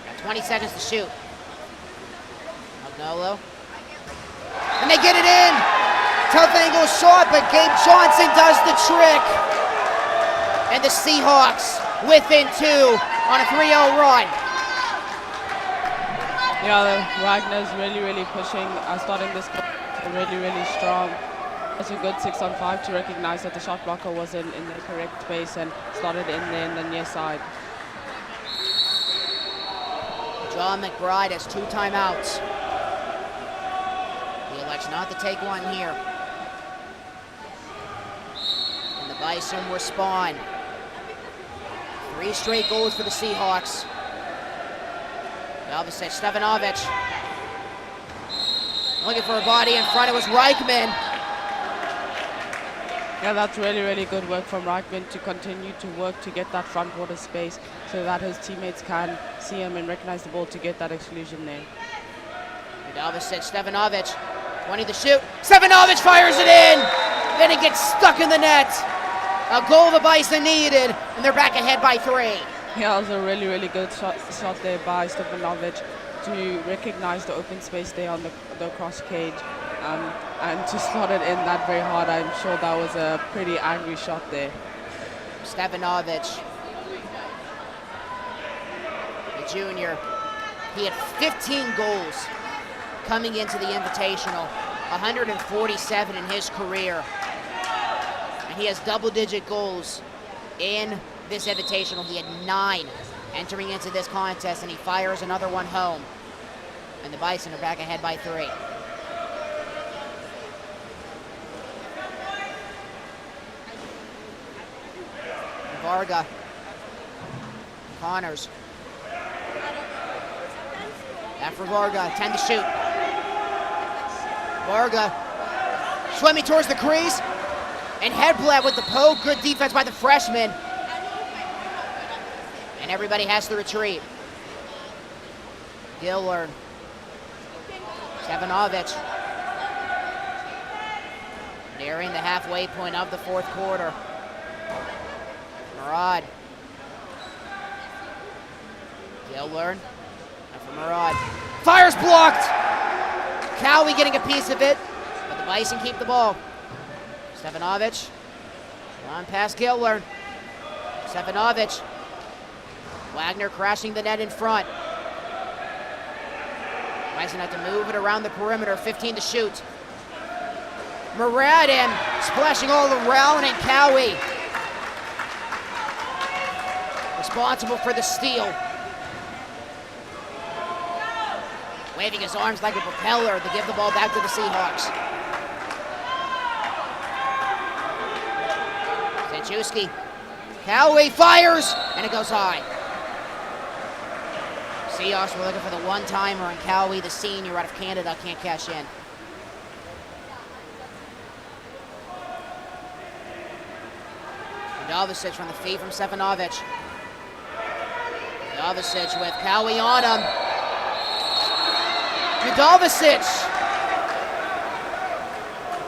Got 20 seconds to shoot. Bucknell. And they get it in. Tough angle shot, but Gabe Johnson does the trick. And the Seahawks within 2 on a 3-0 run. Yeah, Wagner's really pushing, starting this really strong. It's a good 6-on-5 to recognize that the shot blocker was in the correct space and started in there in the near side. John McBride has 2 timeouts. He elects not to take one here. And the Bison respond. 3 straight goals for the Seahawks. Galveston, Stevanovic. Looking for a body in front. It was Reichman. Yeah, that's really good work from Reichman to continue to work to get that front water space so that his teammates can see him and recognize the ball to get that exclusion there. Galveston, Stevanovic. 20 to shoot. Stevanovic fires it in. Then it gets stuck in the net. A goal the Bison needed, and they're back ahead by 3. Yeah, it was a really good shot there by Stevanovic to recognize the open space there on the cross cage and to slot it in that very hard. I'm sure that was a pretty angry shot there. Stevanovic, the junior, he had 15 goals coming into the Invitational, 147 in his career. And he has double-digit goals in this Invitational. He had 9 entering into this contest, and he fires another one home. And the Bison are back ahead by 3. Varga. Connors. After Varga, 10 to shoot. Varga swimming towards the crease. And Hedblad with the poke. Good defense by the freshman. And everybody has to retreat. Gillard. Stevanovic. Nearing the halfway point of the 4th quarter. Murad. Gillard. And for Murad. Fires blocked! Cowie getting a piece of it, but the Bison keep the ball. Stevanovic. On past Gillard. Stevanovic. Wagner crashing the net in front. Bison have to move it around the perimeter. 15 to shoot. Murad in, splashing all around, and Cowie responsible for the steal. Waving his arms like a propeller to give the ball back to the Seahawks. Zanchewski. Cowie fires, and it goes high. Seahawks were looking for the one-timer, and Cowie, the senior out of Canada, can't cash in. Jovicic from the feed from Stevanovic. Jovicic with Cowie on him. Jovicic.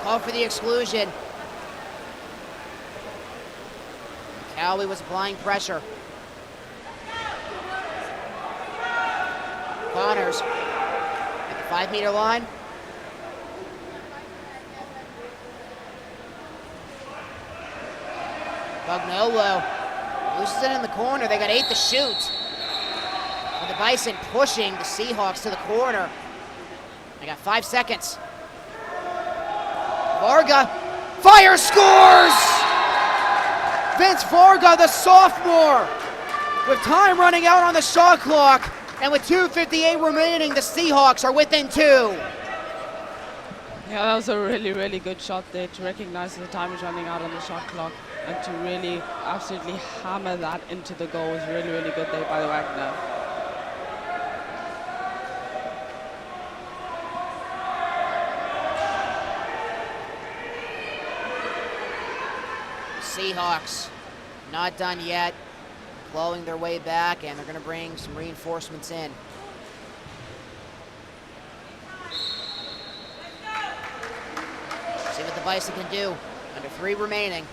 Call for the exclusion. Cowie was applying pressure. Connors at the 5-meter line. Bucknell loses it in the corner. They got 8 to shoot. With the Bison pushing the Seahawks to the corner. They got 5 seconds. Varga fires, scores! Vince Varga, the sophomore, with time running out on the shot clock, and with 2:58 remaining, the Seahawks are within 2. Yeah, that was a really, really good shot there to recognize the time is running out on the shot clock and to really absolutely hammer that into the goal was really, really good there by the Wagner. Seahawks not done yet, clawing their way back, and they're going to bring some reinforcements in. See what the Bison can do. Under 3 remaining.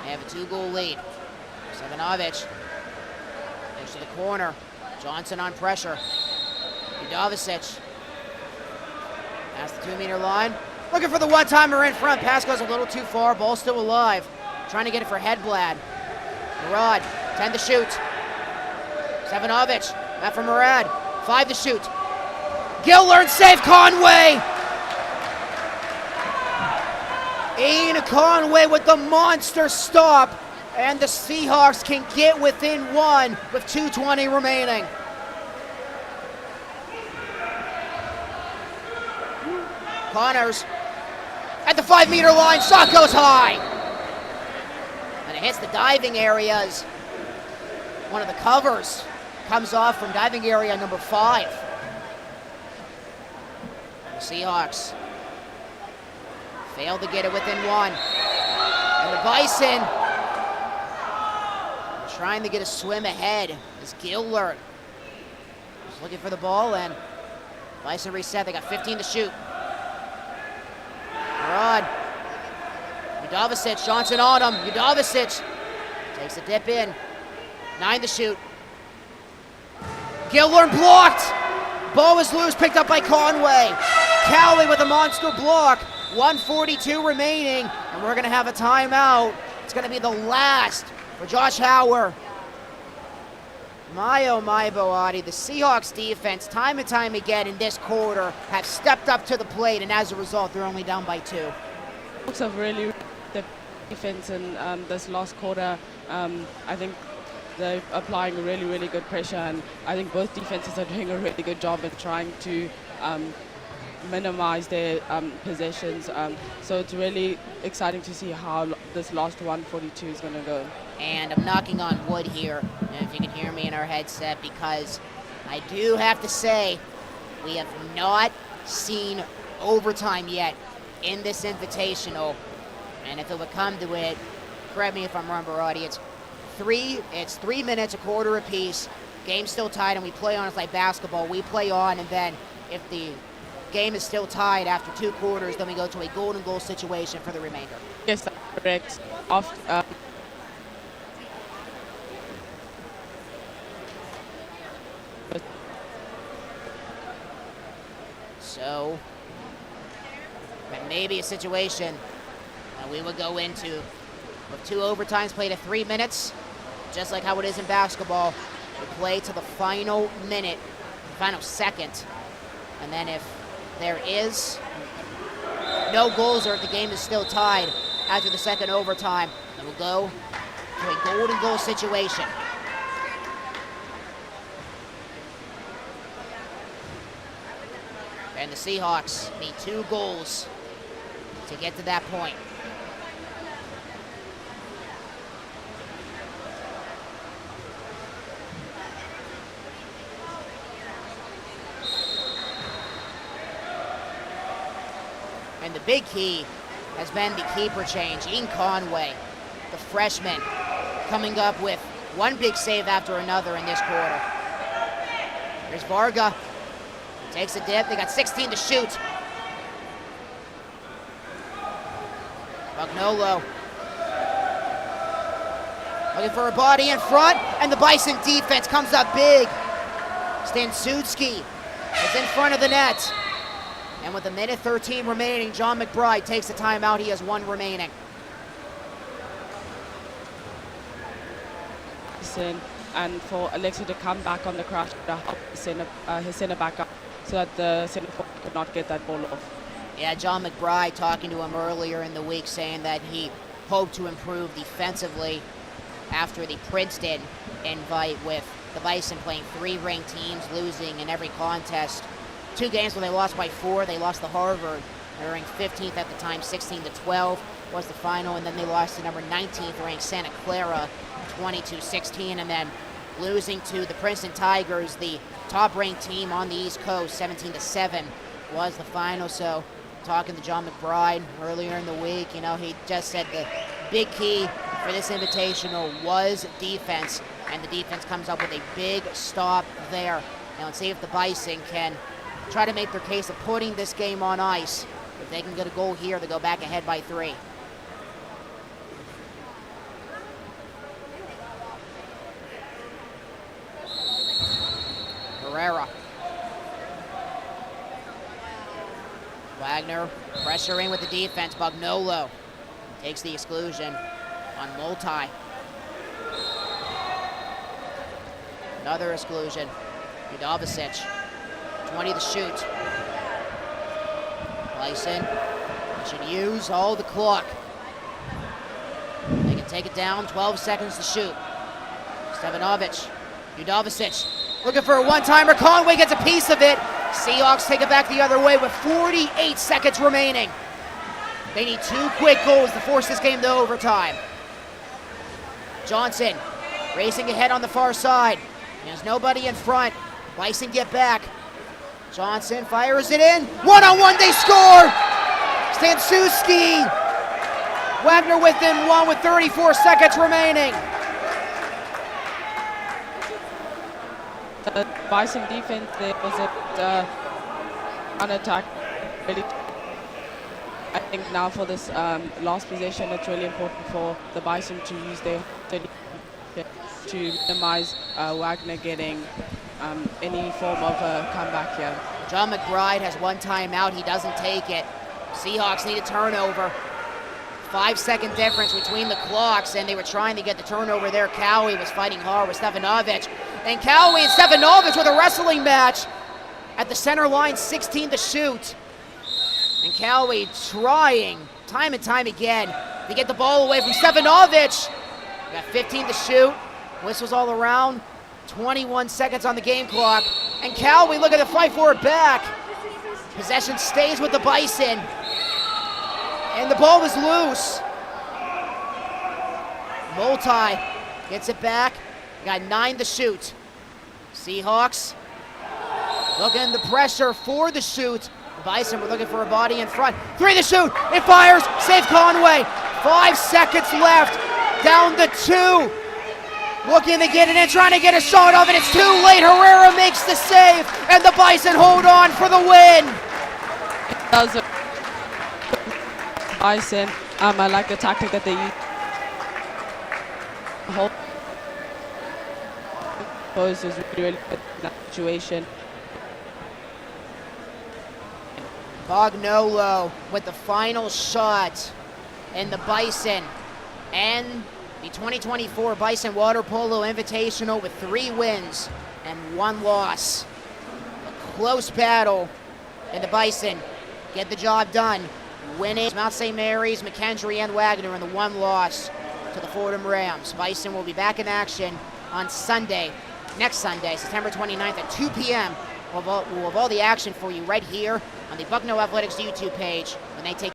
They have a 2-goal lead. Stefanovic goes to the corner. Johnson on pressure. Udovicic past the 2-meter line. Looking for the one-timer in front. Pass goes a little too far. Ball still alive. Trying to get it for Hedblad. Murad, 10 to shoot. Stefanovic, back for Murad. 5 to shoot. Gillard save Conway. Ian Conway with the monster stop. And the Seahawks can get within 1 with 2:20 remaining. Connors at the 5-meter line. Shot goes high. And it hits the diving areas. One of the covers comes off from diving area number 5. The Seahawks failed to get it within 1. And the Bison trying to get a swim ahead is Gillard. Just looking for the ball, and Bison reset. They got 15 to shoot. Murad. Udovicic, Johnson on him. Udovicic takes a dip in. 9 to shoot. Gillard blocked. Ball is loose, picked up by Conway. Cowley with a monster block. 1:42 remaining, and we're going to have a timeout. It's going to be the last for Josh Hauer. My oh my, Boati, the Seahawks defense, time and time again in this quarter, have stepped up to the plate, and as a result, they're only down by 2. Looks of really the defense in this last quarter. I think they're applying really, really good pressure, and I think both defenses are doing a really good job at trying to minimize their possessions. So it's really exciting to see how this last 1:42 is going to go. And I'm knocking on wood here, if you can hear me in our headset, because I do have to say we have not seen overtime yet in this invitational. And if it would come to it, correct me if I'm wrong, Barati, it's 3 minutes, a quarter apiece. Game's still tied, and we play on. It's like basketball. We play on, and then if the game is still tied after 2 quarters, then we go to a golden goal situation for the remainder. Yes, that's correct. So, that may be a situation that we would go into with 2 overtimes played at 3 minutes, just like how it is in basketball. We play to the final minute, final second, and then if there is no goals or if the game is still tied after the second overtime, then we'll go to a golden goal situation. And the Seahawks need 2 goals to get to that point. And the big key has been the keeper change. Ian Conway, the freshman, coming up with 1 big save after another in this quarter. Here's Varga. Takes a dip. They got 16 to shoot. Bucknell looking for a body in front, and the Bison defense comes up big. Stansudski is in front of the net. And with 1:13 remaining, John McBride takes a timeout. He has 1 remaining. And for Alexi to come back on the crash to help his center back up so that the center forward could not get that ball off. Yeah, John McBride talking to him earlier in the week saying that he hoped to improve defensively after the Princeton invite, with the Bison playing 3 ranked teams, losing in every contest. 2 games when they lost by 4. They lost to Harvard. They were ranked 15th at the time, 16-12 was the final, and then they lost to number 19th ranked Santa Clara, 22-16, and then losing to the Princeton Tigers, the top-ranked team on the East Coast, 17-7 was the final. So, talking to John McBride earlier in the week, you know, he just said the big key for this invitational was defense, and the defense comes up with a big stop there. Now, let's see if the Bison can try to make their case of putting this game on ice. If they can get a goal here, they go back ahead by 3. Herrera. Wagner pressuring with the defense. Bucknell takes the exclusion on Multi. Another exclusion. Udovicic. 20 to shoot. Bison should use all the clock. They can take it down. 12 seconds to shoot. Stevanovic. Udovicic looking for a one-timer. Conway gets a piece of it. Seahawks take it back the other way with 48 seconds remaining. They need 2 quick goals to force this game to overtime. Johnson racing ahead on the far side. There's nobody in front. Bison get back. Johnson fires it in. 1-on-1, they score! Stansuski. Wagner within 1 with 34 seconds remaining. The Bison defense there was on attack. Really, I think now for this last possession, it's really important for the Bison to use their 30 to minimize Wagner getting any form of a comeback here. John McBride has 1 timeout. He doesn't take it. Seahawks need a turnover. 5-second difference between the clocks, and they were trying to get the turnover there. Cowie was fighting hard with Stevanovic. And Cowie and Stevanovic with a wrestling match at the center line, 16 to shoot. And Cowie trying time and time again to get the ball away from Stevanovic. Got 15 to shoot. Whistles all around. 21 seconds on the game clock. And Cowie looking to fight for it back. Possession stays with the Bison. And the ball was loose. Multi gets it back. Got 9 to shoot. Seahawks looking the pressure for the shoot. The Bison were looking for a body in front. 3 to shoot. It fires. Save Conway. 5 seconds left. Down to 2. Looking to get it in, trying to get a shot off, and it's too late. Herrera makes the save, and the Bison hold on for the win. Bison, I like the tactic that they use. The whole post is really good in that situation. Bucknell with the final shot, and the Bison and the 2024 Bison Water Polo Invitational with 3 wins and 1 loss. A close battle, and the Bison get the job done, winning Mount St. Mary's, McKendree, and Wagner in the 1 loss to the Fordham Rams. Bison will be back in action on Sunday, next Sunday, September 29th at 2 p.m. We'll have all the action for you right here on the Bucknell Athletics YouTube page when they take